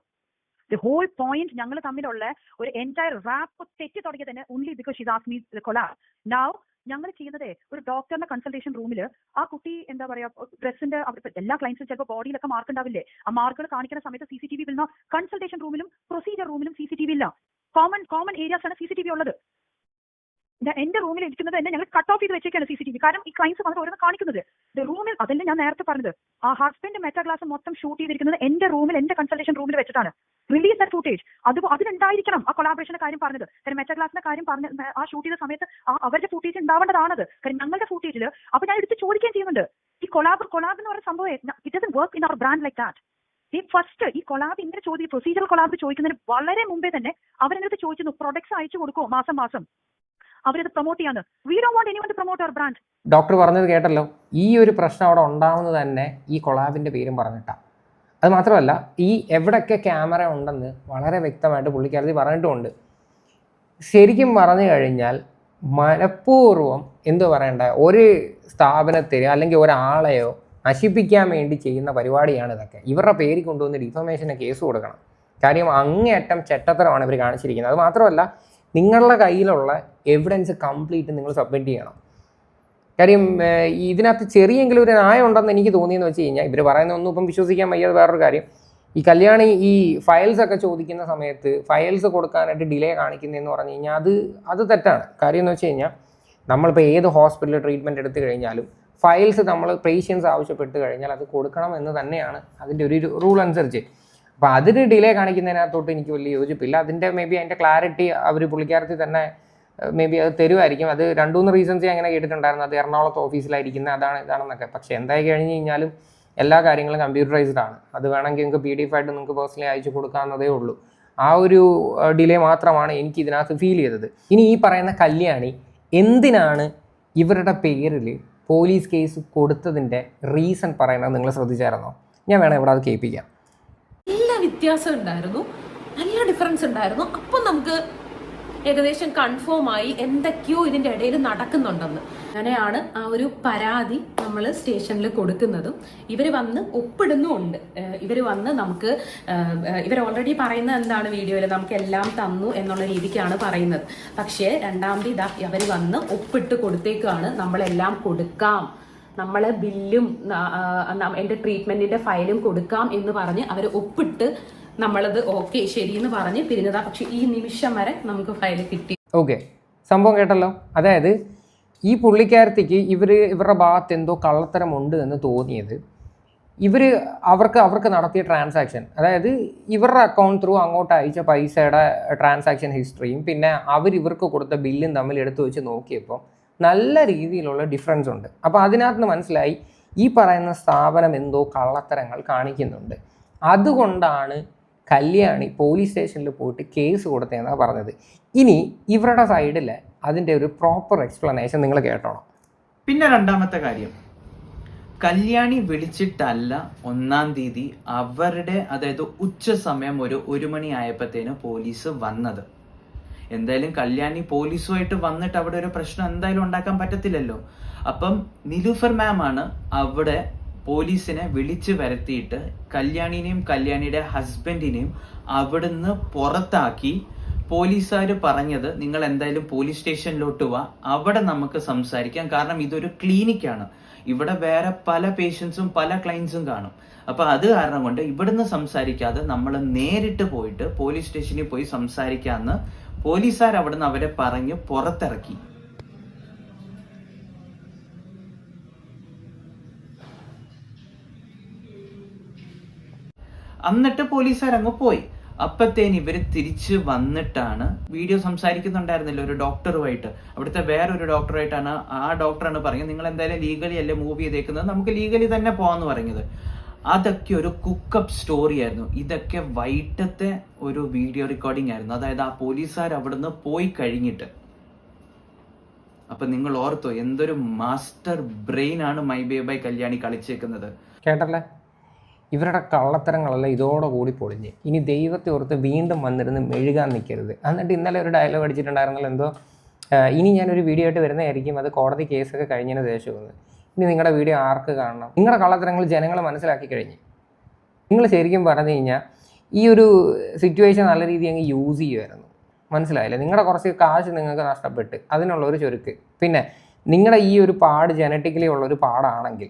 The whole point ഞങ്ങൾ തമ്മിലുള്ള ഒരു എൻറ്റയർ റാപ്പ് തെറ്റി തുടങ്ങിയത് തന്നെ only because she's asked me to collab. Now ഞങ്ങൾ ചെയ്യുന്നത് ഒരു ഡോക്ടറിന്റെ കൺസൾട്ടേഷൻ റൂമിൽ ആ കുട്ടി എന്താ പറയാ ഡ്രസ്സിന്റെ എല്ലാ ക്ലയൻസും ചിലപ്പോൾ ബോഡിയിലൊക്കെ മാർക്ക് ഉണ്ടാവില്ലേ, ആ മാർക്കുകൾ കാണിക്കുന്ന സമയത്ത് CCTV ഇല്ല. കൺസൾട്ടേഷൻ റൂമിലും പ്രൊസീജിയർ റൂമിലും CCTV ഇല്ല. കോമൺ ഏരിയാസ് ആണ് CCTV ഉള്ളത്. എന്റെ റൂമിൽ ഇരിക്കുന്നത് തന്നെ ഞങ്ങൾ കട്ട് ഓഫ് ചെയ്ത് വെച്ചേക്കാണ് CCTV. കാരണം ഈ ക്ലയൻസ് വന്നിട്ട് ഓരോന്ന് കാണിക്കുന്നത് റൂമിൽ. അതല്ലേ ഞാൻ നേരത്തെ പറഞ്ഞത്, ആ ഹസ്ബൻഡ് മെറ്റാഗ്ലാസ് മൊത്തം ഷൂട്ട് ചെയ്തിരിക്കുന്നത് എന്റെ റൂമിൽ, എന്റെ കൺസൾട്ടേഷൻ റൂമിൽ വെച്ചിട്ടാണ്. Release that footage. അതിനുണ്ടായിരിക്കണം ആ കൊളാബറേഷന്റെ കാര്യം പറഞ്ഞത്. കാര്യം മെറ്റാഗ്ലാസിന്റെ കാര്യം പറഞ്ഞ ആ ഷൂട്ട് ചെയ്ത സമയത്ത് അവരുടെ ഫൂട്ടേജ് ഉണ്ടാവേണ്ടതാണത്. കാര്യം ഞങ്ങളുടെ ഫൂട്ടേജിൽ അപ്പൊ ഞാൻ എടുത്ത് ചോദിക്കുകയും ചെയ്യുന്നുണ്ട്. ഈ കൊളാബ് എന്ന് പറയുന്ന സംഭവം it doesn't work in our brand like that. ഈ ഫസ്റ്റ് ഈ കൊളാബ് ഇങ്ങനെ പ്രൊസീജിയർ കൊളാബ് ചോദിക്കുന്നതിന് വളരെ മുമ്പേ തന്നെ അവരെടുത്ത് ചോദിച്ചിരുന്നു പ്രൊഡക്ട്സ് അയച്ചു കൊടുക്കുമോ മാസം അവരത് പ്രൊമോട്ട് ചെയ്യാന്ന്. We don't want anyone to promote our brand. Doctor പറഞ്ഞത് കേട്ടല്ലോ. ഈ ഒരു പ്രശ്നം അവിടെ ഉണ്ടാവുന്നത് തന്നെ ഈ കൊളാബിന്റെ പേരും പറഞ്ഞിട്ടാണ്. അത് മാത്രമല്ല, ഈ എവിടെയൊക്കെ ക്യാമറ ഉണ്ടെന്ന് വളരെ വ്യക്തമായിട്ട് പുള്ളിക്കാരത്തി പറഞ്ഞിട്ടുമുണ്ട്. ശരിക്കും പറഞ്ഞു കഴിഞ്ഞാൽ മനഃപൂർവ്വം എന്തു പറയണ്ട, ഒരു സ്ഥാപനത്തിൽ അല്ലെങ്കിൽ ഒരാളെയോ നശിപ്പിക്കാൻ വേണ്ടി ചെയ്യുന്ന പരിപാടിയാണ് ഇതൊക്കെ. ഇവരുടെ പേര് കൊണ്ടുവന്ന് ഡിഫമേഷന് കേസ് കൊടുക്കണം. കാര്യം അങ്ങേയറ്റം ചെറ്റത്തരമാണ് ഇവർ കാണിച്ചിരിക്കുന്നത്. അത് മാത്രമല്ല, നിങ്ങളുടെ കയ്യിലുള്ള എവിഡൻസ് കംപ്ലീറ്റ് നിങ്ങൾ സബ്മിറ്റ് ചെയ്യണം. കാര്യം ഇതിനകത്ത് ചെറിയെങ്കിലും ഒരു ന്യായം ഉണ്ടെന്ന് എനിക്ക് തോന്നിയെന്ന് വെച്ച് കഴിഞ്ഞാൽ, ഇവർ പറയുന്നതൊന്നും ഇപ്പം വിശ്വസിക്കാൻ വയ്യാതെ വേറൊരു കാര്യം, ഈ കല്യാണി ഈ ഫയൽസ് ഒക്കെ ചോദിക്കുന്ന സമയത്ത് ഫയൽസ് കൊടുക്കാനായിട്ട് ഡിലേ കാണിക്കുന്നതെന്ന് പറഞ്ഞു കഴിഞ്ഞാൽ അത് തെറ്റാണ്. കാര്യം എന്ന് വെച്ച് കഴിഞ്ഞാൽ, നമ്മളിപ്പോൾ ഏത് ഹോസ്പിറ്റലിൽ ട്രീറ്റ്മെൻറ്റ് എടുത്തു കഴിഞ്ഞാലും ഫയൽസ് നമ്മൾ പേഷ്യൻസ് ആവശ്യപ്പെട്ട് കഴിഞ്ഞാൽ അത് കൊടുക്കണം എന്ന് തന്നെയാണ് അതിൻ്റെ ഒരു റൂൾ അനുസരിച്ച്. അപ്പോൾ അതിന് ഡിലേ കാണിക്കുന്നതിനകത്തോട്ട് എനിക്ക് വലിയ യോജിപ്പില്ല. അതിൻ്റെ അതിൻ്റെ ക്ലാരിറ്റി അവർ പുള്ളിക്കാരത്തിൽ തന്നെ അത് തരുമായിരിക്കും. അത് 2-3 റീസൺസ് അങ്ങനെ കേട്ടിട്ടുണ്ടായിരുന്നു. അത് എറണാകുളത്ത് ഓഫീസിലായിരിക്കുന്നത് ഇതാണെന്നൊക്കെ. പക്ഷേ എന്തായി കഴിഞ്ഞ് കഴിഞ്ഞാലും എല്ലാ കാര്യങ്ങളും കമ്പ്യൂട്ടറൈസ്ഡ് ആണ്. അത് വേണമെങ്കിൽ നിങ്ങൾക്ക് PDF ആയിട്ട് നിങ്ങൾക്ക് പേഴ്സണലി അയച്ചു കൊടുക്കാവുന്നതേ ഉള്ളൂ. ആ ഒരു ഡിലേ മാത്രമാണ് എനിക്ക് ഇതിനകത്ത് ഫീൽ ചെയ്തത്. ഇനി ഈ പറയുന്ന കല്യാണി എന്തിനാണ് ഇവരുടെ പേരിൽ പോലീസ് കേസ് കൊടുത്തതിൻ്റെ റീസൺ പറയുന്നത് നിങ്ങൾ ശ്രദ്ധിച്ചായിരുന്നോ? ഞാൻ വേണം ഇവിടെ അത് കേൾപ്പിക്കാം. നല്ല വ്യത്യാസം ഉണ്ടായിരുന്നു, നല്ല ഡിഫറൻസ് ഉണ്ടായിരുന്നു. അപ്പം നമുക്ക് ഏകദേശം കൺഫേം ആയി എന്തൊക്കെയോ ഇതിൻ്റെ ഇടയിൽ നടക്കുന്നുണ്ടെന്ന്. അങ്ങനെയാണ് ആ ഒരു പരാതി നമ്മൾ സ്റ്റേഷനിൽ കൊടുക്കുന്നതും ഇവർ വന്ന് ഒപ്പിടുന്നുമുണ്ട്. ഇവർ വന്ന് നമുക്ക് ഇവർ ഓൾറെഡി പറയുന്നത് എന്താണ് വീഡിയോയിൽ, നമുക്ക് എല്ലാം തന്നു എന്നുള്ള രീതിക്കാണ് പറയുന്നത്. പക്ഷേ രണ്ടാമത് അവർ വന്ന് ഒപ്പിട്ട് കൊടുത്തേക്കാണ് നമ്മളെല്ലാം കൊടുക്കാം നമ്മളെ ബില്ലും എൻ്റെ ട്രീറ്റ്മെന്റിന്റെ ഫയലും കൊടുക്കാം എന്ന് പറഞ്ഞ് അവർ ഒപ്പിട്ട് നമ്മളത് ഓക്കെ ശരിയെന്ന് പറഞ്ഞ് പിരിഞ്ഞതാ. പക്ഷെ ഈ നിമിഷം വരെ നമുക്ക് ഫയൽ കിട്ടി. ഓക്കെ, സംഭവം കേട്ടല്ലോ. അതായത് ഈ പുള്ളിക്കാരത്തിക്ക് ഇവരുടെ ഭാഗത്ത് എന്തോ കള്ളത്തരമുണ്ട് എന്ന് തോന്നിയത് അവർക്ക് നടത്തിയ ട്രാൻസാക്ഷൻ, അതായത് ഇവരുടെ അക്കൗണ്ട് ത്രൂ അങ്ങോട്ട് അയച്ച പൈസയുടെ ട്രാൻസാക്ഷൻ ഹിസ്റ്ററിയും പിന്നെ ഇവർക്ക് കൊടുത്ത ബില്ലും തമ്മിൽ എടുത്തു വെച്ച് നോക്കിയപ്പോൾ നല്ല രീതിയിലുള്ള ഡിഫറൻസ് ഉണ്ട്. അപ്പോൾ അതിനകത്ത് നിന്ന് മനസ്സിലായി ഈ പറയുന്ന സ്ഥാപനം എന്തോ കള്ളത്തരങ്ങൾ കാണിക്കുന്നുണ്ട്. അതുകൊണ്ടാണ് കല്യാണി പോലീസ് സ്റ്റേഷനിൽ പോയിട്ട് കേസ് കൊടുത്തതെന്നാണ് പറഞ്ഞത്. ഇനി ഇവരുടെ സൈഡിൽ അതിൻ്റെ ഒരു പ്രോപ്പർ എക്സ്പ്ലനേഷൻ നിങ്ങൾ കേട്ടോണം. പിന്നെ രണ്ടാമത്തെ കാര്യം, കല്യാണി വിളിച്ചിട്ടല്ല 1-ാം തീയതി അവരുടെ, അതായത് ഉച്ച സമയം 1 മണി ആയപ്പോഴത്തേന് പോലീസ് വന്നത്. എന്തായാലും കല്യാണി പോലീസുമായിട്ട് വന്നിട്ട് അവിടെ ഒരു പ്രശ്നം എന്തായാലും ഉണ്ടാക്കാൻ പറ്റത്തില്ലല്ലോ. അപ്പം നിലൂഫർ മാം ആണ് അവിടെ പോലീസിനെ വിളിച്ചു വരുത്തിയിട്ട് കല്യാണിനെയും കല്യാണിയുടെ ഹസ്ബൻഡിനെയും അവിടുന്ന് പുറത്താക്കി. പോലീസുകാർ പറഞ്ഞത് നിങ്ങൾ എന്തായാലും പോലീസ് സ്റ്റേഷനിലോട്ട് വാ, അവിടെ നമുക്ക് സംസാരിക്കാം, കാരണം ഇതൊരു ക്ലിനിക്കാണ്, ഇവിടെ വേറെ പല പേഷ്യൻസും പല ക്ലയൻസും കാണും. അപ്പൊ അത് കാരണം കൊണ്ട് ഇവിടുന്ന് സംസാരിക്കാതെ നമ്മൾ നേരിട്ട് പോയിട്ട് പോലീസ് സ്റ്റേഷനിൽ പോയി സംസാരിക്കാന്ന് പോലീസുകാർ അവിടുന്ന് അവരെ പറഞ്ഞ് പുറത്തിറക്കി. എന്നിട്ട് പോലീസുകാർ അങ്ങ് പോയി. അപ്പത്തേന് ഇവര് തിരിച്ച് വന്നിട്ടാണ് വീഡിയോ സംസാരിക്കുന്നുണ്ടായിരുന്നില്ല ഒരു ഡോക്ടറുമായിട്ട്, അവിടുത്തെ വേറൊരു ഡോക്ടറായിട്ടാണ്. ആ ഡോക്ടറാണ് പറഞ്ഞത് നിങ്ങൾ എന്തായാലും ലീഗലി അല്ലേ മൂവ് ചെയ്തേക്കുന്നത്, നമുക്ക് ലീഗലി തന്നെ പോവാന്ന് പറഞ്ഞത്. അതൊക്കെ ഒരു കുക്കപ്പ് സ്റ്റോറി ആയിരുന്നു. ഇതൊക്കെ വൈകിട്ടത്തെ ഒരു വീഡിയോ റെക്കോർഡിംഗ് ആയിരുന്നു, അതായത് ആ പോലീസുകാർ അവിടുന്ന് പോയി കഴിഞ്ഞിട്ട്. അപ്പൊ നിങ്ങൾ ഓർത്തോ എന്തൊരു മാസ്റ്റർ ബ്രെയിൻ ആണ് മൈ ബേബൈ കല്യാണി കളിച്ചേക്കുന്നത്. കേട്ടല്ലേ, ഇവരുടെ കള്ളത്തരങ്ങളെല്ലാം ഇതോടുകൂടി പൊളിഞ്ഞ്. ഇനി ദൈവത്തെ ഓർത്ത് വീണ്ടും വന്നിരുന്ന് മെഴുകാൻ നിൽക്കരുത്. എന്നിട്ട് ഇന്നലെ ഒരു ഡയലോഗ് അടിച്ചിട്ടുണ്ടായിരുന്നല്ലോ എന്തോ, ഇനി ഞാനൊരു വീഡിയോ ആയിട്ട് വരുന്നതായിരിക്കും, അത് കോടതി കേസൊക്കെ കഴിഞ്ഞതിന് ശേഷമെന്ന്. ഇനി നിങ്ങളുടെ വീഡിയോ ആർക്ക് കാണണം? നിങ്ങളുടെ കള്ളത്തരങ്ങൾ ജനങ്ങൾ മനസ്സിലാക്കി കഴിഞ്ഞ്. നിങ്ങൾ ശരിക്കും പറഞ്ഞു കഴിഞ്ഞാൽ ഈ ഒരു സിറ്റുവേഷൻ നല്ല രീതിയിൽ അങ്ങ് യൂസ് ചെയ്യുമായിരുന്നു. മനസ്സിലായില്ലേ? നിങ്ങളുടെ കുറച്ച് കാശ് നിങ്ങൾക്ക് നഷ്ടപ്പെട്ട് അതിനുള്ള ഒരു ചുരുക്ക്. പിന്നെ നിങ്ങളുടെ ഈ ഒരു പാട് ജനറ്റിക്കലി ഉള്ളൊരു പാടാണെങ്കിൽ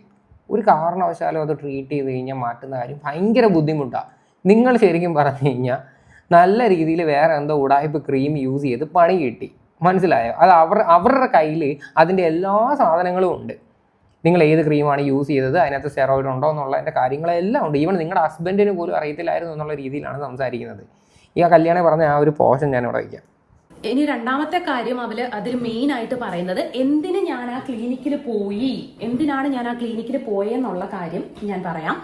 ഒരു കാരണവശാലും അത് ട്രീറ്റ് ചെയ്ത് കഴിഞ്ഞാൽ മാറ്റുന്ന കാര്യം ഭയങ്കര ബുദ്ധിമുട്ടാണ്. നിങ്ങൾ ശരിക്കും പറഞ്ഞു കഴിഞ്ഞാൽ നല്ല രീതിയിൽ വേറെ എന്തോ ഉടായ്പ ക്രീം യൂസ് ചെയ്ത് പണി കിട്ടി. മനസ്സിലായോ? അത് അവരുടെ കയ്യിൽ അതിൻ്റെ എല്ലാ സാധനങ്ങളും ഉണ്ട്. നിങ്ങൾ ഏത് ക്രീമാണ് യൂസ് ചെയ്തത്, അതിനകത്ത് സ്റ്റെറോയിഡ് ഉണ്ടോ എന്നുള്ളതിൻ്റെ കാര്യങ്ങളെല്ലാം ഉണ്ട്. ഈവൻ നിങ്ങളുടെ ഹസ്ബൻഡിന് പോലും അറിയത്തില്ലായിരുന്നു എന്നുള്ള രീതിയിലാണ് സംസാരിക്കുന്നത്. ഈ കല്യാണി പറഞ്ഞ ആ ഒരു പോർഷൻ ഞാനിവിടെ വയ്ക്കാം. ഇനി രണ്ടാമത്തെ കാര്യം അതിൽ മെയിൻ ആയിട്ട് പറയുന്നത് എന്തിനാണ് ഞാൻ ആ ക്ലിനിക്കിൽ പോയെന്നുള്ള കാര്യം ഞാൻ പറയാം.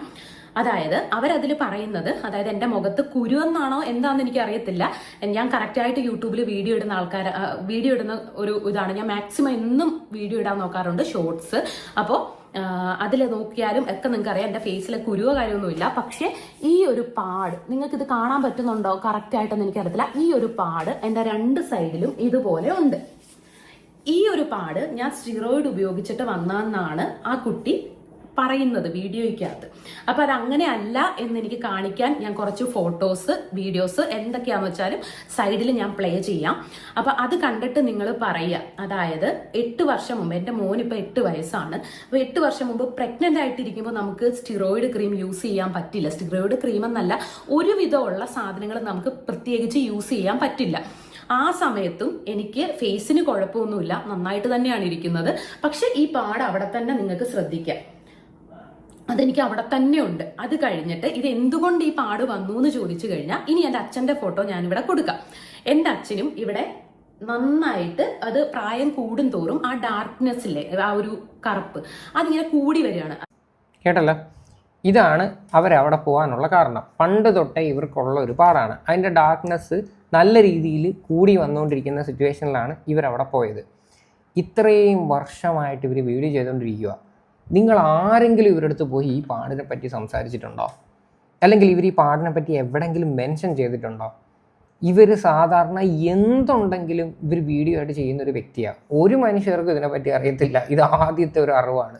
അതായത് അവരതിൽ പറയുന്നത്, അതായത് എൻ്റെ മുഖത്ത് കുരു എന്നാണോ എന്താണെന്ന് എനിക്ക് അറിയത്തില്ല. ഞാൻ കറക്റ്റായിട്ട് യൂട്യൂബിൽ വീഡിയോ ഇടുന്ന ഒരു ഇതാണ്. ഞാൻ മാക്സിമം എന്നും വീഡിയോ ഇടാൻ നോക്കാറുണ്ട്, ഷോർട്സ്. അപ്പോൾ അതിൽ നോക്കിയാലും ഒക്കെ നിങ്ങൾക്ക് അറിയാം എൻ്റെ ഫേസിലെ കുരുവോ കാര്യമൊന്നുമില്ല. പക്ഷെ ഈ ഒരു പാട് നിങ്ങൾക്കിത് കാണാൻ പറ്റുന്നുണ്ടോ കറക്റ്റായിട്ടൊന്നും എനിക്കറിയത്തില്ല. ഈ ഒരു പാട് എൻ്റെ 2 സൈഡിലും ഇതുപോലെ ഉണ്ട്. ഈ ഒരു പാട് ഞാൻ സ്റ്റിറോയിഡ് ഉപയോഗിച്ചിട്ട് വന്നതെന്നാണ് ആ കുട്ടി പറയുന്നത് വീഡിയോയ്ക്കകത്ത്. അപ്പൊ അത് അങ്ങനെ അല്ല എന്ന് എനിക്ക് കാണിക്കാൻ ഞാൻ കുറച്ച് ഫോട്ടോസ് വീഡിയോസ് എന്തൊക്കെയാന്ന് വെച്ചാലും സൈഡിൽ ഞാൻ പ്ലേ ചെയ്യാം. അപ്പൊ അത് കണ്ടിട്ട് നിങ്ങൾ പറയുക. അതായത് 8 വർഷം മുമ്പ്, എൻ്റെ മോനിപ്പോൾ 8 വയസ്സാണ്. അപ്പൊ 8 വർഷം മുമ്പ് പ്രഗ്നന്റ് ആയിട്ടിരിക്കുമ്പോൾ നമുക്ക് സ്റ്റിറോയിഡ് ക്രീം യൂസ് ചെയ്യാൻ പറ്റില്ല. സ്റ്റിറോയിഡ് ക്രീം എന്നല്ല, ഒരുവിധമുള്ള സാധനങ്ങൾ നമുക്ക് പ്രത്യേകിച്ച് യൂസ് ചെയ്യാൻ പറ്റില്ല. ആ സമയത്തും എനിക്ക് ഫേസിന് കുഴപ്പമൊന്നുമില്ല, നന്നായിട്ട് തന്നെയാണ് ഇരിക്കുന്നത്. പക്ഷെ ഈ പാട് അവിടെ തന്നെ നിങ്ങൾക്ക് ശ്രദ്ധിക്കാം, അതെനിക്ക് അവിടെ തന്നെ ഉണ്ട്. അത് കഴിഞ്ഞിട്ട് ഇത് എന്തുകൊണ്ട് ഈ പാട് വന്നു എന്ന് ചോദിച്ചു കഴിഞ്ഞാൽ ഇനി എൻ്റെ അച്ഛൻ്റെ ഫോട്ടോ ഞാനിവിടെ കൊടുക്കാം. എൻ്റെ അച്ഛനും ഇവിടെ നന്നായിട്ട് അത് പ്രായം കൂടും തോറും ആ ഡാർക്ക്നെസ്സിലെ ആ ഒരു കറുപ്പ് അതിങ്ങനെ കൂടി വരികയാണ്. കേട്ടല്ലോ, ഇതാണ് അവരവിടെ പോകാനുള്ള കാരണം. പണ്ട് തൊട്ടേ ഇവർക്കുള്ള ഒരു പാടാണ്. അതിൻ്റെ ഡാർക്ക്നെസ് നല്ല രീതിയിൽ കൂടി വന്നുകൊണ്ടിരിക്കുന്ന സിറ്റുവേഷനിലാണ് ഇവരവിടെ പോയത്. ഇത്രയും വർഷമായിട്ട് ഇവർ വീഡിയോ ചെയ്തുകൊണ്ടിരിക്കുക. നിങ്ങൾ ആരെങ്കിലും ഇവരുടെ അടുത്ത് പോയി ഈ പാടിനെ പറ്റി സംസാരിച്ചിട്ടുണ്ടോ? അല്ലെങ്കിൽ ഇവർ ഈ പാടിനെ പറ്റി എവിടെയെങ്കിലും മെൻഷൻ ചെയ്തിട്ടുണ്ടോ? ഇവർ സാധാരണ എന്തുണ്ടെങ്കിലും ഇവർ വീഡിയോ ആയിട്ട് ചെയ്യുന്നൊരു വ്യക്തിയാണ്. ഒരു മനുഷ്യർക്കും ഇതിനെപ്പറ്റി അറിയത്തില്ല. ഇത് ആദ്യത്തെ ഒരു അറിവാണ്.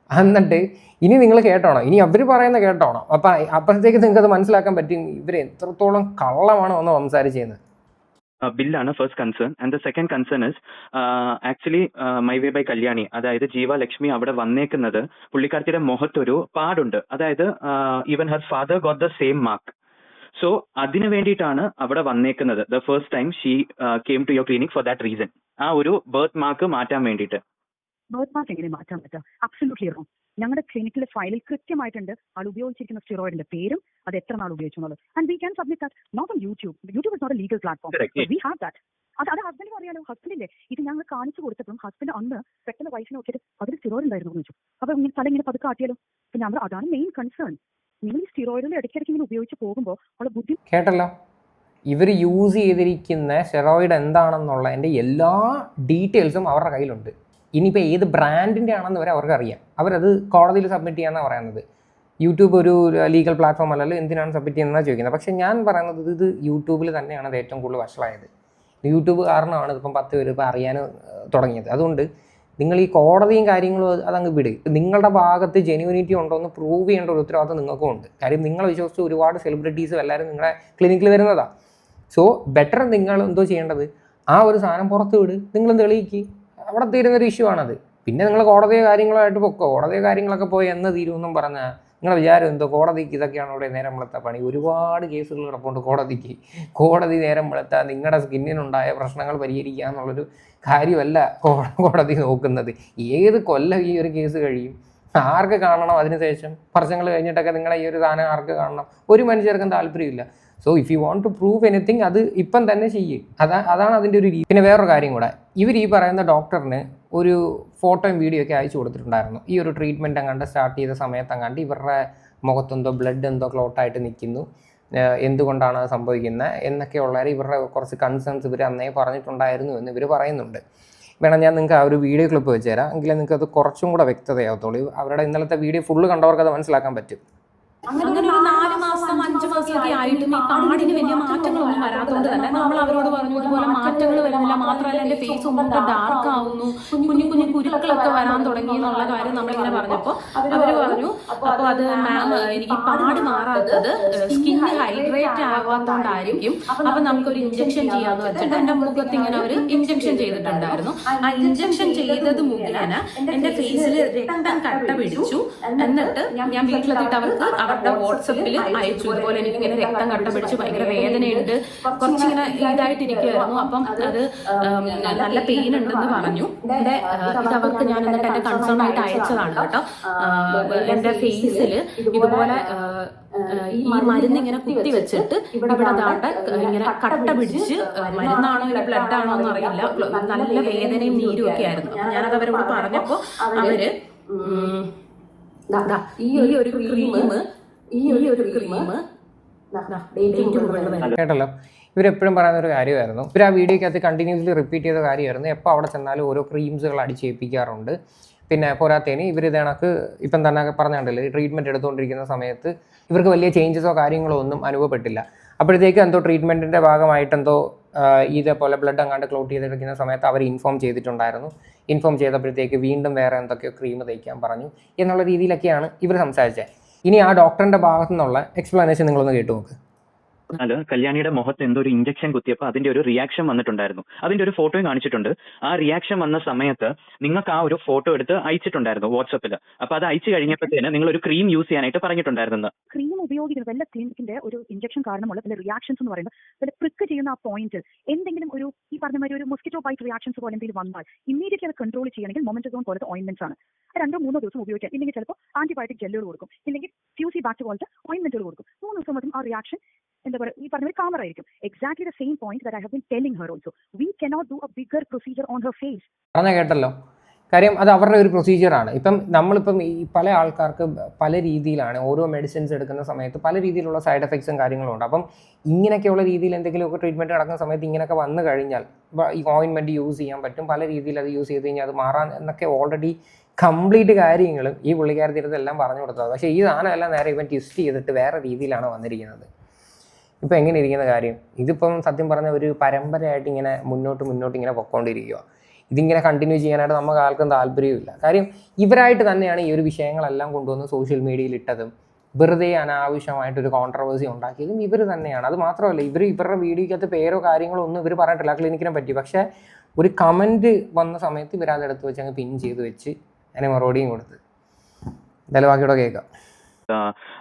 എന്നിട്ട് ഇനി നിങ്ങൾ കേട്ടോണം, ഇനി അവർ പറയുന്ന കേട്ടോണം. അപ്പം അപ്പോഴത്തേക്ക് നിങ്ങൾക്ക് അത് മനസ്സിലാക്കാൻ പറ്റും ഇവർ എത്രത്തോളം കള്ളമാണ് വന്ന് സംസാരിച്ചതെന്ന്. ബില്ലാണ് first concern. And the second concern is actually my way by Kalyani, അതായത് ജീവ ലക്ഷ്മി അവിടെ വന്നേക്കുന്നത് പുള്ളിക്കാരത്തിയുടെ മുഖത്തൊരു പാടുണ്ട്. അതായത് even her father got the same mark. So അതിനു വേണ്ടിയിട്ടാണ് അവിടെ വന്നേക്കുന്നത്. The first time she came to your clinic for that reason. ആ ഒരു ബർത്ത് മാർക്ക് മാറ്റാൻ വേണ്ടിയിട്ട്. ബർത്ത് മാർക്ക് എങ്ങനെ മാറ്റാൻ പറ്റുക? Absolutely wrong. ഞങ്ങളുടെ ക്ലിനിക്കിലെ ഫയലിൽ കൃത്യമായിട്ടുണ്ട് ആൾ ഉപയോഗിച്ചിരിക്കുന്ന സ്റ്റിറോയിഡിന്റെ പേരും അത് എത്ര നാൾ ഉപയോഗിച്ചു എന്നുള്ളത്. And we can submit that note on YouTube. YouTube is not a legal platform. We have that. അത് ഹസ്ബൻഡിന് അറിയാലോ. ഹസ്ബൻഡില്ലേ ഇത് ഞങ്ങൾ കാണിച്ചു കൊടുത്തപ്പം ഹസ്ബൻഡ് അന്ന് പെട്ടെന്ന് വൈഫിനെ നോക്കിയിട്ട് അതിൽ സ്റ്റിറോയിഡ് ഉണ്ടായിരുന്നു എന്ന് വെച്ചു. അപ്പൊ ഇങ്ങനെ തല ഇങ്ങനെ പതുക്കെ കാട്ടിയാലോ. പിന്നെ നമ്മൾ അതാണ് മെയിൻ കൺസേൺ. നിങ്ങൾ ഈ സ്റ്റിറോയിഡിൽ ഇടയ്ക്കിടയ്ക്ക് ഇങ്ങനെ ഉപയോഗിച്ച് പോകുമ്പോൾ അവളെ ബുദ്ധി കേട്ടല്ലോ. ഇവർ യൂസ് ചെയ്തിരിക്കുന്ന സ്റ്റെറോയിഡ് എന്താണെന്നുള്ളതിൻ്റെ എല്ലാ ഡീറ്റെയിൽസും അവരുടെ കയ്യിലുണ്ട്. ഇനിയിപ്പോൾ ഏത് ബ്രാൻഡിൻ്റെ ആണെന്ന് വരെ അവർക്ക് അറിയാം. അവരത് കോടതിയിൽ സബ്മിറ്റ് ചെയ്യാമെന്നാണ് പറയുന്നത്. യൂട്യൂബ് ഒരു ലീഗൽ പ്ലാറ്റ്ഫോം അല്ലല്ലോ, എന്തിനാണ് സബ്മിറ്റ് ചെയ്യുന്നതാണ് ചോദിക്കുന്നത്. പക്ഷേ ഞാൻ പറയുന്നത് ഇത് യൂട്യൂബിൽ തന്നെയാണ് അത് ഏറ്റവും കൂടുതൽ വഷളായത്. യൂട്യൂബ് കാരണമാണ് ഇതിപ്പം 10 പേര് ഇപ്പോൾ അറിയാൻ തുടങ്ങിയത്. അതുകൊണ്ട് നിങ്ങൾ ഈ കോടതിയും കാര്യങ്ങളും അതങ്ങ് വിട്. നിങ്ങളുടെ ഭാഗത്ത് ജെന്യൂനിറ്റി ഉണ്ടോ എന്ന് പ്രൂവ് ചെയ്യേണ്ട ഒരു ഉത്തരവാദിത്വം നിങ്ങൾക്കും ഉണ്ട്. കാര്യം നിങ്ങളെ വിശ്വസിച്ച് ഒരുപാട് സെലിബ്രിറ്റീസും എല്ലാവരും നിങ്ങളുടെ ക്ലിനിക്കിൽ വരുന്നതാണ്. സോ ബെറ്റർ നിങ്ങൾ എന്തോ ചെയ്യേണ്ടത്, ആ ഒരു സാധനം പുറത്ത് വിട്, നിങ്ങൾ തെളിയിക്ക്. അവിടെ തീരുന്നൊരു ഇഷ്യൂ ആണത്. പിന്നെ നിങ്ങൾ കോടതിയോ കാര്യങ്ങളായിട്ട് പൊക്കോ. കോടതിയോ കാര്യങ്ങളൊക്കെ പോയി എന്ന് തീരുമെന്നും പറഞ്ഞാൽ നിങ്ങളുടെ വിചാരം എന്തോ കോടതിക്ക് ഇതൊക്കെയാണ് ഇവിടെ നേരം വെളുത്ത പണി. ഒരുപാട് കേസുകൾ കിടപ്പുണ്ട് കോടതിക്ക്. കോടതി നേരം വെളുത്ത നിങ്ങളുടെ സ്കിന്നിനുണ്ടായ പ്രശ്നങ്ങൾ പരിഹരിക്കുക എന്നുള്ളൊരു കാര്യമല്ല കോടതി നോക്കുന്നത്. ഏത് കൊല്ലം ഈ ഒരു കേസ് കഴിയും, ആർക്ക് കാണണം, അതിനുശേഷം വർഷങ്ങൾ കഴിഞ്ഞിട്ടൊക്കെ നിങ്ങളെ ഈ ഒരു സാധനം ആർക്ക് കാണണം, ഒരു മനുഷ്യർക്കും താല്പര്യമില്ല. So if you want to prove anything അത് ഇപ്പം തന്നെ ചെയ്യ്. അതാണ് അതിൻ്റെ ഒരു രീതി. പിന്നെ വേറൊരു കാര്യം കൂടെ, ഇവർ ഈ പറയുന്ന ഡോക്ടറിന് ഒരു ഫോട്ടോയും വീഡിയോ ഒക്കെ അയച്ചു കൊടുത്തിട്ടുണ്ടായിരുന്നു. ഈ ഒരു ട്രീറ്റ്മെൻറ്റ് അങ്ങാണ്ട് സ്റ്റാർട്ട് ചെയ്ത സമയത്ത് അങ്ങാണ്ട് ഇവരുടെ മുഖത്തെന്തോ ബ്ലഡ് എന്തോ ക്ലോട്ടായിട്ട് നിൽക്കുന്നു, എന്തുകൊണ്ടാണ് അത് സംഭവിക്കുന്നത് എന്നൊക്കെയുള്ള ഇവരുടെ കുറച്ച് കൺസേൺസ് ഇവർ അന്നേ പറഞ്ഞിട്ടുണ്ടായിരുന്നു എന്ന് ഇവർ പറയുന്നുണ്ട്. വേണം ഞാൻ നിങ്ങൾക്ക് ആ ഒരു വീഡിയോ ക്ലിപ്പ് വെച്ച് തരാം, എങ്കിലും നിങ്ങൾക്ക് അത് കുറച്ചും കൂടെ വ്യക്തതയാവത്തുള്ളൂ. അവരുടെ ഇന്നലത്തെ വീഡിയോ ഫുള്ള് കണ്ടവർക്ക് അത് മനസ്സിലാക്കാൻ പറ്റും. അങ്ങനെ ഒരു 4 മാസം 5 മാസമൊക്കെ ആയിട്ടും ഈ പാടിന് വലിയ മാറ്റങ്ങളൊന്നും വരാത്തതുകൊണ്ട് തന്നെ നമ്മൾ അവരോട് പറഞ്ഞു ഇതുപോലെ മാറ്റങ്ങൾ വരുന്നില്ല, മാത്രമല്ല എൻ്റെ ഫേസ് ഒന്നുകൂടെ ഡാർക്ക് ആവുന്നു, കുഞ്ഞു കുഞ്ഞു കുരുക്കളൊക്കെ വരാൻ തുടങ്ങി എന്നുള്ള കാര്യം നമ്മളിങ്ങനെ പറഞ്ഞപ്പോൾ അവർ പറഞ്ഞു അപ്പോൾ അത് മാം ഈ പാട് മാറാത്തത് സ്കിൻ ഹൈഡ്രേറ്റ് ആവാത്തതുകൊണ്ടായിരിക്കും, അപ്പം നമുക്കൊരു ഇഞ്ചക്ഷൻ ചെയ്യാമെന്ന് വെച്ചിട്ട് എൻ്റെ മുഖത്ത് ഇങ്ങനെ അവർ ഇഞ്ചക്ഷൻ ചെയ്തിട്ടുണ്ടായിരുന്നു. ആ ഇഞ്ചക്ഷൻ ചെയ്തത് മുഖേന എൻ്റെ ഫേസിൽ രക്തം കട്ട പിടിച്ചു. എന്നിട്ട് ഞാൻ വീട്ടിലെത്തിയിട്ട് അവർക്ക് അവരുടെ വാട്സപ്പിൽ അയച്ചു, ഇതുപോലെ എനിക്കിങ്ങനെ രക്തം കട്ട പിടിച്ച് ഭയങ്കര വേദനയുണ്ട്, കുറച്ചിങ്ങനെ ഇതായിട്ടിരിക്കുമായിരുന്നു, അപ്പം അത് നല്ല പെയിൻ ഉണ്ടെന്ന് പറഞ്ഞു. ഇത് അവർക്ക് ഞാൻ എന്നിട്ട് എൻ്റെ കൺസേൺ ആയിട്ട് അയച്ചതാണ് കേട്ടോ. എൻ്റെ ഫേസിൽ ഇതുപോലെ ഈ മരുന്ന് ഇങ്ങനെ കുത്തി വെച്ചിട്ട് ഇവിടെ ദാണ്ട ഇങ്ങനെ കട്ട പിടിച്ച്, മരുന്നാണോ ഇല്ല ബ്ലഡ് ആണോ എന്ന് അറിയില്ല, നല്ല വേദനയും നീരും ഒക്കെ ആയിരുന്നു. ഞാനത് അവരോട് പറഞ്ഞപ്പോൾ അവര് ഈ ഒരു ക്രീം കേട്ടല്ലോ. ഇവരെപ്പോഴും പറയുന്ന ഒരു കാര്യമായിരുന്നു. ഇവർ ആ വീഡിയോക്കകത്ത് കണ്ടിന്യൂസ്ലി റിപ്പീറ്റ് ചെയ്ത കാര്യമായിരുന്നു. എപ്പോൾ അവിടെ ചെന്നാലും ഓരോ ക്രീംസുകൾ അടിച്ചേൽപ്പിക്കാറുണ്ട്. പിന്നെ പോരാത്തതിന് ഇവർ ഇത് കണക്ക് ഇപ്പം തന്നെ പറഞ്ഞിട്ടുണ്ടല്ലോ, ട്രീറ്റ്മെൻറ്റ് എടുത്തുകൊണ്ടിരിക്കുന്ന സമയത്ത് ഇവർക്ക് വലിയ ചേഞ്ചസോ കാര്യങ്ങളോ ഒന്നും അനുഭവപ്പെട്ടില്ല. അപ്പോഴത്തേക്ക് എന്തോ ട്രീറ്റ്മെൻറ്റിൻ്റെ ഭാഗമായിട്ടെന്തോ ഇതേപോലെ ബ്ലഡ് അങ്ങാണ്ട് ക്ലോട്ട് ചെയ്തെടുക്കുന്ന സമയത്ത് അവർ ഇൻഫോം ചെയ്തിട്ടുണ്ടായിരുന്നു. ഇൻഫോം ചെയ്തപ്പോഴത്തേക്ക് വീണ്ടും വേറെ എന്തൊക്കെയോ ക്രീം തയ്ക്കാൻ പറഞ്ഞു എന്നുള്ള രീതിയിലൊക്കെയാണ് ഇവർ സംസാരിച്ചത്. ഇനി ആ ഡോക്ടറിൻ്റെ ഭാഗത്തു നിന്നുള്ള എക്സ്പ്ലനേഷൻ നിങ്ങളൊന്ന് കേട്ടു നോക്ക്. കല്യാണിയുടെ മുഖത്ത് എന്തോ ഒരു ഇഞ്ചക്ഷൻ കുത്തിയപ്പോൾ അതിന്റെ ഒരു റിയാക്ഷൻ വന്നിട്ടുണ്ടായിരുന്നു. അതിന്റെ ഒരു ഫോട്ടോയും കാണിച്ചിട്ടുണ്ട്. ആ റിയാക്ഷൻ വന്ന സമയത്ത് നിങ്ങൾക്ക് ആ ഒരു ഫോട്ടോ എടുത്ത് അയച്ചിട്ടുണ്ടായിരുന്നു വാട്സപ്പിൽ. അപ്പൊ അത് അയച്ചു കഴിഞ്ഞപ്പോഴത്തേന് നിങ്ങൾ ഒരു ക്രീം യൂസ് ചെയ്യാനായിട്ട് പറഞ്ഞിട്ടുണ്ടായിരുന്നു. ക്രീം ഉപയോഗിക്കുന്നത് വല്ല ക്ലിനിക്കിന്റെ ഒരു ഇഞ്ചക്ഷൻ കാരണമുള്ള വല്ല റിയാക്ഷൻസ് എന്ന് പറയുന്നത് വല്ല പ്രിക്ക് ചെയ്യുന്ന ആ പോയിന്റിൽ എന്തെങ്കിലും ഒരു ഈ പറഞ്ഞ മാതിരി ഒരു മൊസ്കിറ്റോ ബൈറ്റ് റിയാക്ഷൻസ് പോലെ എന്തെങ്കിലും വന്നാൽ ഇമ്മീഡിയറ്റ്ലി അത് കൺട്രോൾ ചെയ്യണമെങ്കിൽ മൊമെന്റസോൺ പോലത്തെ ഓയിൻമെന്റ്സ് ആണ്. 2-3 ദിവസം ഉപയോഗിക്കാം. ഇല്ലെങ്കിൽ ചിലപ്പോൾ ആന്റിബയോട്ടിക് ജെല്ലുകൾ കൊടുക്കും, ഇല്ലെങ്കിൽ ഫ്യൂസി ബാക്ട് പോലത്തെ ഓയിൻമെന്റുകൾ കൊടുക്കും. 3 ദിവസം മറ്റും ആ റിയാക്ഷൻ എന്താ പറയുക ഈ പറഞ്ഞ കാമർ ആയിരിക്കും. Exactly the same point that I have been telling her also. We cannot do a bigger procedure on her face. പറഞ്ഞ കേട്ടല്ലോ. കാര്യം അത് അവരുടെ ഒരു പ്രൊസീജിയറാണ്. നമ്മളിപ്പം ഈ പല ആൾക്കാർക്ക് പല രീതിയിലാണ് ഓരോ മെഡിസിൻസ് എടുക്കുന്ന സമയത്ത് പല രീതിയിലുള്ള സൈഡ് എഫക്ട്സും കാര്യങ്ങളും ഉണ്ട്. അപ്പം ഇങ്ങനെയൊക്കെയുള്ള രീതിയിൽ എന്തെങ്കിലുമൊക്കെ ട്രീറ്റ്മെൻറ്റ് നടക്കുന്ന സമയത്ത് ഇങ്ങനെയൊക്കെ വന്നു കഴിഞ്ഞാൽ ഈ ഓയിൻമെൻറ്റ് യൂസ് ചെയ്യാൻ പറ്റും, പല രീതിയിൽ അത് യൂസ് ചെയ്ത് കഴിഞ്ഞാൽ അത് മാറാൻ എന്നൊക്കെ ഓൾറെഡി കംപ്ലീറ്റ് കാര്യങ്ങളും ഈ പുള്ളിക്കാരത്തിരുന്നെല്ലാം പറഞ്ഞു കൊടുത്തത്. പക്ഷേ ഈ സാധനമെല്ലാം നേരെ ഇവൻ ട്വിസ്റ്റ് ചെയ്തിട്ട് വേറെ രീതിയിലാണ് വന്നിരിക്കുന്നത്. ഇപ്പോൾ എങ്ങനെ ഇരിക്കുന്ന കാര്യം, ഇതിപ്പം സത്യം പറഞ്ഞ ഒരു പരമ്പരയായിട്ട് ഇങ്ങനെ മുന്നോട്ട് ഇങ്ങനെ പൊയ്ക്കൊണ്ടിരിക്കുക. ഇതിങ്ങനെ കണ്ടിന്യൂ ചെയ്യാനായിട്ട് നമുക്ക് ആർക്കും താല്പര്യമില്ല. കാര്യം ഇവരായിട്ട് തന്നെയാണ് ഈ ഒരു വിഷയങ്ങളെല്ലാം കൊണ്ടുവന്ന് സോഷ്യൽ മീഡിയയിൽ ഇട്ടതും വെറുതെ അനാവശ്യമായിട്ടൊരു കോൺട്രവേഴ്സി ഉണ്ടാക്കിയതും ഇവർ തന്നെയാണ്. അത് മാത്രമല്ല, ഇവരുടെ വീഡിയോയ്ക്കകത്ത് പേരോ കാര്യങ്ങളോ ഒന്നും ഇവർ പറഞ്ഞിട്ടില്ല ക്ലിനിക്കിനെ പറ്റി. പക്ഷേ ഒരു കമൻറ്റ് വന്ന സമയത്ത് ഇവരതെടുത്ത് വെച്ച് അങ്ങ് പിൻ ചെയ്ത് വെച്ച് അതിന് മറുപടിയും കൊടുത്ത്. എന്തായാലും ബാക്കിയോടെ കേൾക്കാം.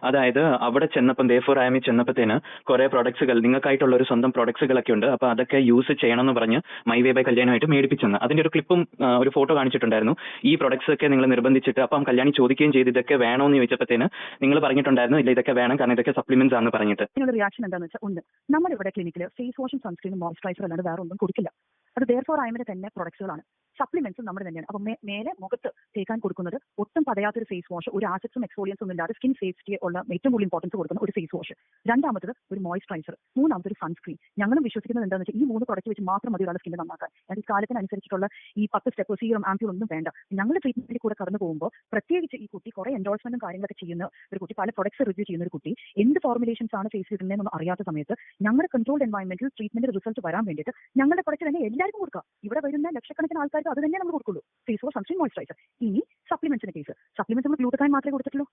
അതായത് അവിടെ ചെന്നപ്പം ദേഫോറായമി ചെന്നപ്പത്തേന് കുറെ പ്രൊഡക്ട്സുകൾ നിങ്ങൾക്കായിട്ടുള്ള ഒരു സ്വന്തം പ്രൊഡക്ട്സുകളൊക്കെ ഉണ്ട്, അപ്പൊ അതൊക്കെ യൂസ് ചെയ്യണം എന്ന് പറഞ്ഞ് മൈ വേ ബൈ കല്യാണമായിട്ട് മേടിപ്പിച്ചെന്ന് അതിന്റെ ഒരു ക്ലിപ്പും ഒരു ഫോട്ടോ കാണിച്ചിട്ടുണ്ടായിരുന്നു. ഈ പ്രൊഡക്ട്സ് ഒക്കെ നിങ്ങൾ നിർബന്ധിച്ചിട്ട് അപ്പം കല്യാണി ചോദിക്കുകയും ചെയ്ത് ഇതൊക്കെ വേണോന്ന് ചോദിച്ചപ്പോഴത്തേന് നിങ്ങൾ പറഞ്ഞിട്ടുണ്ടായിരുന്നു ഇല്ല ഇതൊക്കെ വേണം കാരണം ഇതൊക്കെ സപ്ലിമെന്റ്സ് ആണെന്ന് പറഞ്ഞിട്ട്. നിങ്ങളുടെ റിയാക്ഷൻ എന്താണെന്ന് വെച്ചാൽ, ഒന്ന്, നമ്മുടെ ഇവിടെ ക്ലിനിക്കിൽ ഫേസ് വാഷും സൺസ്ക്രീനും മോയ്സ്ചറൈസർ അല്ലാണ്ട് വേറെ ഒന്നും കൊടുക്കില്ല. അത് ദേർഫോറായമിന്റെ തന്നെ പ്രൊഡക്ട്സുകളാണ്. സപ്ലിമെന്റ്സും നമ്മുടെ തന്നെയാണ്. അപ്പം മേലെ മുഖത്ത് തേക്കാൻ കൊടുക്കുന്നത് ഒട്ടും പതയാത്തൊരു ഫേസ് വാഷ്, ഒരു ആസിഡ്സും എക്സ്ഫോളിയൻസും ഒന്നും ഇല്ലാതെ സ്കിൻ സേഫ്റ്റി ഉള്ള ഏറ്റവും കൂടുതൽ ഇമ്പോർട്ടൻസ് കൊടുക്കുന്ന ഒരു ഫേസ് വാഷ്. രണ്ടാമത്തത് ഒരു മോയ്സ്ചറൈസർ. മൂന്നാമത്തെ ഒരു സൺസ്ക്രീൻ. ഞങ്ങളും വിശ്വസിക്കുന്നത് എന്താണെന്ന് വെച്ചാൽ ഈ 3 പ്രൊഡക്റ്റ് വെച്ച് മാത്രം മതി ഒരാളുടെ സ്കിൻ നന്നാക്കാൻ. അത് കാലത്തിനനുസരിച്ചിട്ടുള്ള ഈ 10 സ്റ്റെപ്പ് സീറം ആംപ്യൂൾ ഒന്നും വേണ്ട. ഞങ്ങൾ ട്രീറ്റ്മെന്റിൽ കൂടെ കടന്നു പോകുമ്പോൾ പ്രത്യേകിച്ച് ഈ കുട്ടി കുറെ എൻഡോഴ്സ്മെന്റും കാര്യങ്ങളൊക്കെ ചെയ്യുന്ന ഒരു കുട്ടി, പല പ്രൊഡക്ട്സ് റിവ്യൂ ചെയ്യുന്ന ഒരു കുട്ടി, എന്ത് ഫോർമുലേഷൻസ് ആണ് ഫേസ് ചെയ്യുന്നതെന്നൊന്നും അറിയാത്ത സമയത്ത് ഞങ്ങളുടെ കൺട്രോൾഡ് എൻവയൺമെന്റിൽ ട്രീറ്റ്മെന്റ് റിസൾട്ട് വരാൻ വേണ്ടിയിട്ട് ഞങ്ങളുടെ പ്രൊഡക്റ്റ് തന്നെ എല്ലാവർക്കും കൊടുക്കുക. ഇവിടെ വരുന്ന ലക്ഷക്കണക്കിന് ആൾക്കാർക്ക് അത് തന്നെ നമ്മൾ കൊടുക്കുള്ളൂ, ഫേസ് വാഷ്, സൺസ്ക്രീൻ, മോയ്സ്ചറൈസർ. ഇനി സപ്ലിമെന്റ്സിന്റെ കേസ്, സപ്ലിമെന്റ്സ് നമ്മൾ ഗ്ലൂട്ടതൈൻ മാത്രമേ കൊടുത്തിട്ടുള്ളൂ.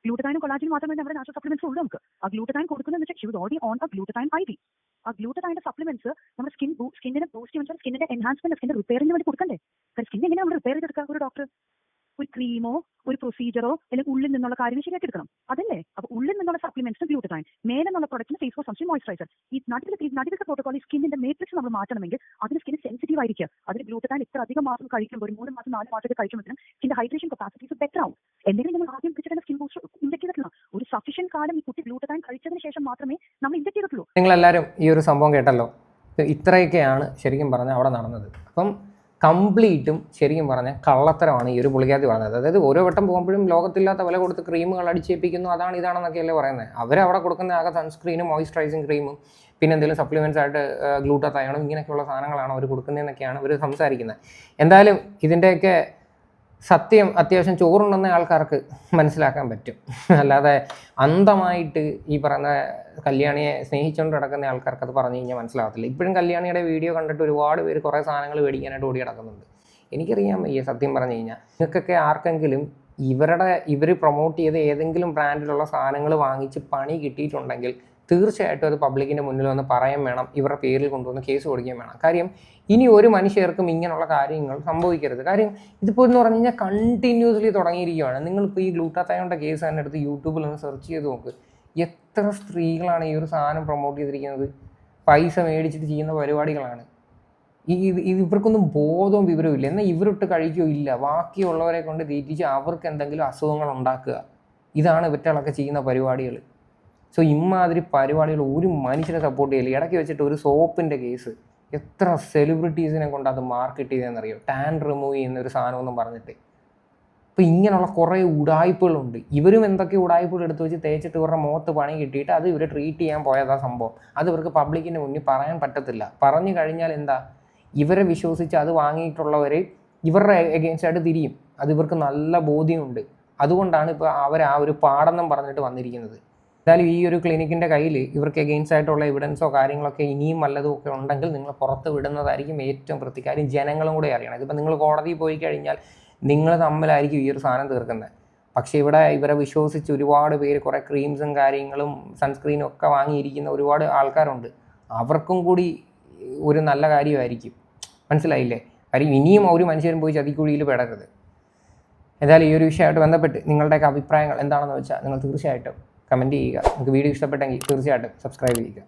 ഗ്ലൂട്ടതൈനും കൊളാജിനും മാത്രമേ നമ്മുടെ നാച്ചുറൽ സപ്ലിമെന്റ്സ് ഉള്ളൂ. നമുക്ക് ആ ഗ്ലൂട്ടതൈൻ കൊടുക്കുന്നതെന്ന് വെച്ചാൽ she was already on a glutathione IV. ആ ഗ്ലൂട്ടതൈന്റെ സപ്ലിമെന്റ്സ് നമ്മുടെ സ്കിന്നിനെ ബൂസ്റ്റ് ചെയ്യുമ്പോൾ സ്കിന്നിന്റെ എൻഹാൻസ്മെന്റ്, സ്കിന്നിന്റെ റിപ്പയറിന് വേണ്ടി കൊടുക്കണ്ടേ? സ്കിൻ എങ്ങനെയാണ് നമ്മൾ റിപ്പയർ ചെയ്തെടുക്കുക? ഒരു ഡോക്ടർ ഒരു ക്രീമോ ഒരു പ്രൊസീജറോ അല്ലെങ്കിൽ ഉള്ളിൽ നിന്നുള്ള കാര്യം ശരിയാക്കി എടുക്കണം, അതല്ലേ? അപ്പൊ ഉള്ളിൽ നിന്നുള്ള സപ്ലിമെന്റ്സ് ഗ്ലൂട്ടതൈൻ, മേലെ നിന്നുള്ള പ്രൊഡക്റ്റിന് ഫേസ് വാഷ്, സൺസ്ക്രീൻ, മോയ്സ്ചറൈസർ. ഈ നടുവിലത്തെ പ്രോട്ടോകോൾ ഈ സ്കിന്നിന്റെ മേട്രിക്സ് നമ്മൾ മാറ്റണമെങ്കിൽ അതിന് സ്കിൻ സെൻസിറ്റീവ് ആയിരിക്കുക. അതിന് ഗ്ലൂട്ടതൈൻ ഇത്ര അധികം മാസം കഴിക്കുമ്പോൾ, ഒരു 3 മാസം 4 മാസമൊക്കെ കഴിക്കുമ്പോഴത്തേനും സ്കിന്റെ ഹൈഡ്രേഷൻ കപ്പാസിറ്റീസ് ബെറ്റർ ആവും. എന്തെങ്കിലും നിങ്ങൾ ആദ്യം വെച്ചിട്ട് സ്കിൻ ബൂസ്റ്റർ ഇൻജെക്ട് ചെയ്തിട്ടില്ല. ഒരു സഫിഷ്യന്റ് കാലം ഈ കുട്ടി ഗ്ലൂട്ടതൈൻ കഴിച്ചതിന് ശേഷം മാത്രമേ നമ്മൾ ഇൻജെക്ട് ചെയ്തിട്ടുള്ളൂ. നിങ്ങളെല്ലാവരും ഈ ഒരു സംഭവം കേട്ടല്ലോ. ഇത്രയൊക്കെയാണ് ശരിക്കും പറഞ്ഞാൽ അവിടെ നടന്നത്. അപ്പം കംപ്ലീറ്റും ശരിക്കും പറഞ്ഞാൽ കള്ളത്തരമാണ് ഈ ഒരു പുള്ളിക്കാത്തി പറഞ്ഞത്. അതായത് ഓരോ വട്ടം പോകുമ്പോഴും ലോകത്തില്ലാത്ത വില കൊടുത്ത് ക്രീമുകൾ അടിച്ചേൽപ്പിക്കുന്നു, അതാണ് ഇതാണെന്നൊക്കെയല്ലേ പറയുന്നത്. അവരവിടെ കൊടുക്കുന്ന ആകെ സൺസ്ക്രീനും മോയ്സ്ചറൈസിങ് ക്രീമും പിന്നെ എന്തെങ്കിലും സപ്ലിമെൻറ്റ്സ് ആയിട്ട് ഗ്ലൂട്ടതൈനും ഇങ്ങനെയൊക്കെയുള്ള സാധനങ്ങളാണ് അവർ കൊടുക്കുന്നതെന്നൊക്കെയാണ് അവർ സംസാരിക്കുന്നത്. എന്തായാലും ഇതിൻ്റെയൊക്കെ സത്യം അത്യാവശ്യം ചോറുണ്ടെന്ന ആൾക്കാർക്ക് മനസ്സിലാക്കാൻ പറ്റും. അല്ലാതെ അന്ധമായിട്ട് ഈ പറയുന്ന കല്യാണിയെ സ്നേഹിച്ചുകൊണ്ട് നടക്കുന്ന ആൾക്കാർക്ക് അത് പറഞ്ഞു കഴിഞ്ഞാൽ മനസ്സിലാകത്തില്ല. ഇപ്പോഴും കല്യാണിയുടെ വീഡിയോ കണ്ടിട്ട് ഒരുപാട് പേര് കുറേ സാധനങ്ങൾ മേടിക്കാനായിട്ട് ഓടി നടക്കുന്നുണ്ട്. എനിക്കറിയാൻ വയ്യ സത്യം പറഞ്ഞു കഴിഞ്ഞാൽ. നിങ്ങൾക്കൊക്കെ ആർക്കെങ്കിലും ഇവർ പ്രൊമോട്ട് ചെയ്ത ഏതെങ്കിലും ബ്രാൻഡിലുള്ള സാധനങ്ങൾ വാങ്ങിച്ച് പണി കിട്ടിയിട്ടുണ്ടെങ്കിൽ തീർച്ചയായിട്ടും അത് പബ്ലിക്കിൻ്റെ മുന്നിൽ വന്ന് പറയാൻ വേണം, ഇവരുടെ പേരിൽ കൊണ്ടുവന്ന് കേസ് കൊടുക്കുകയും വേണം. കാര്യം ഇനി ഒരു മനുഷ്യർക്കും ഇങ്ങനെയുള്ള കാര്യങ്ങൾ സംഭവിക്കരുത്. കാര്യം ഇതിപ്പോൾ എന്ന് പറഞ്ഞു കഴിഞ്ഞാൽ കണ്ടിന്യൂസ്ലി തുടങ്ങിയിരിക്കുകയാണ്. നിങ്ങളിപ്പോൾ ഈ ഗ്ലൂട്ടാത്തയോണിൻ്റെ കേസ് തന്നെ എടുത്ത് യൂട്യൂബിൽ ഒന്ന് സെർച്ച് ചെയ്ത് നോക്ക്. എത്ര സ്ത്രീകളാണ് ഈ ഒരു സാധനം പ്രൊമോട്ട് ചെയ്തിരിക്കുന്നത്? പൈസ മേടിച്ചിട്ട് ചെയ്യുന്ന പരിപാടികളാണ്. ഇവർക്കൊന്നും ബോധവും വിവരവും ഇല്ല. എന്നാൽ ഇവരിട്ട് കഴിക്കുകയോ ഇല്ല, ബാക്കിയുള്ളവരെ കൊണ്ട് തീറ്റിച്ച് അവർക്ക് എന്തെങ്കിലും അസുഖങ്ങൾ ഉണ്ടാക്കുക. ഇതാണ് ഇവറ്റകളൊക്കെ ചെയ്യുന്ന പരിപാടികൾ. സോ ഇമാതിരി പരിപാടികൾ ഒരു മനുഷ്യനെ സപ്പോർട്ട് ചെയ്യില്ല. ഇടയ്ക്ക് വെച്ചിട്ട് ഒരു സോപ്പിൻ്റെ കേസ്, എത്ര സെലിബ്രിറ്റീസിനെ കൊണ്ട് അത് മാർക്കറ്റ് ചെയ്തതെന്നറിയോ? ടാൻ റിമൂവ് ചെയ്യുന്ന ഒരു സാധനമൊന്നും പറഞ്ഞിട്ട്. അപ്പോൾ ഇങ്ങനെയുള്ള കുറേ ഉടായ്പകളുണ്ട്. ഇവരും എന്തൊക്കെ ഉടായ്പകൾ എടുത്ത് വെച്ച് തേച്ചിട്ട് ഇവരുടെ മുഖത്ത് പണി കിട്ടിയിട്ട് അത് ഇവർ ട്രീറ്റ് ചെയ്യാൻ പോയതാ സംഭവം. അത് ഇവർക്ക് പബ്ലിക്കിൻ്റെ മുന്നിൽ പറയാൻ പറ്റത്തില്ല. പറഞ്ഞു കഴിഞ്ഞാൽ എന്താ, ഇവരെ വിശ്വസിച്ച് അത് വാങ്ങിയിട്ടുള്ളവർ ഇവരുടെ എഗെയിൻസ്റ്റ് ആയിട്ട് തിരിയും. അത് ഇവർക്ക് നല്ല ബോധ്യമുണ്ട്. അതുകൊണ്ടാണ് ഇപ്പോൾ അവർ ആ ഒരു പാടെന്നും പറഞ്ഞിട്ട് വന്നിരിക്കുന്നത്. എന്തായാലും ഈ ഒരു ക്ലിനിക്കിൻ്റെ കയ്യിൽ ഇവർക്ക് എഗെയിൻസ്റ്റ് ആയിട്ടുള്ള എവിഡൻസോ കാര്യങ്ങളൊക്കെ ഇനിയും വല്ലതും ഒക്കെ ഉണ്ടെങ്കിൽ നിങ്ങൾ പുറത്ത് വിടുന്നതായിരിക്കും ഏറ്റവും കാര്യം ജനങ്ങളും കൂടെ അറിയണം. ഇതിപ്പോൾ നിങ്ങൾ കോടതിയിൽ പോയി കഴിഞ്ഞാൽ നിങ്ങൾ തമ്മിലായിരിക്കും ഈ ഒരു സാധനം തീർക്കുന്നത്. പക്ഷേ ഇവിടെ ഇവരെ വിശ്വസിച്ച് ഒരുപാട് പേര് കുറേ ക്രീംസും കാര്യങ്ങളും സൺസ്ക്രീനും ഒക്കെ വാങ്ങിയിരിക്കുന്ന ഒരുപാട് ആൾക്കാരുണ്ട്. അവർക്കും കൂടി ഒരു നല്ല കാര്യമായിരിക്കും. മനസ്സിലായില്ലേ? കാര്യം ഇനിയും ഒരു മനുഷ്യരും പോയി ചതിക്കുഴിയിൽ പെടരുത്. എന്തായാലും ഈ ഒരു വിഷയമായിട്ട് ബന്ധപ്പെട്ട് നിങ്ങളുടെയൊക്കെ അഭിപ്രായങ്ങൾ എന്താണെന്ന് വെച്ചാൽ നിങ്ങൾ തീർച്ചയായിട്ടും കമൻറ്റ് ചെയ്യുക. നിങ്ങൾക്ക് വീഡിയോ ഇഷ്ടപ്പെട്ടെങ്കിൽ തീർച്ചയായിട്ടും സബ്സ്ക്രൈബ് ചെയ്യുക.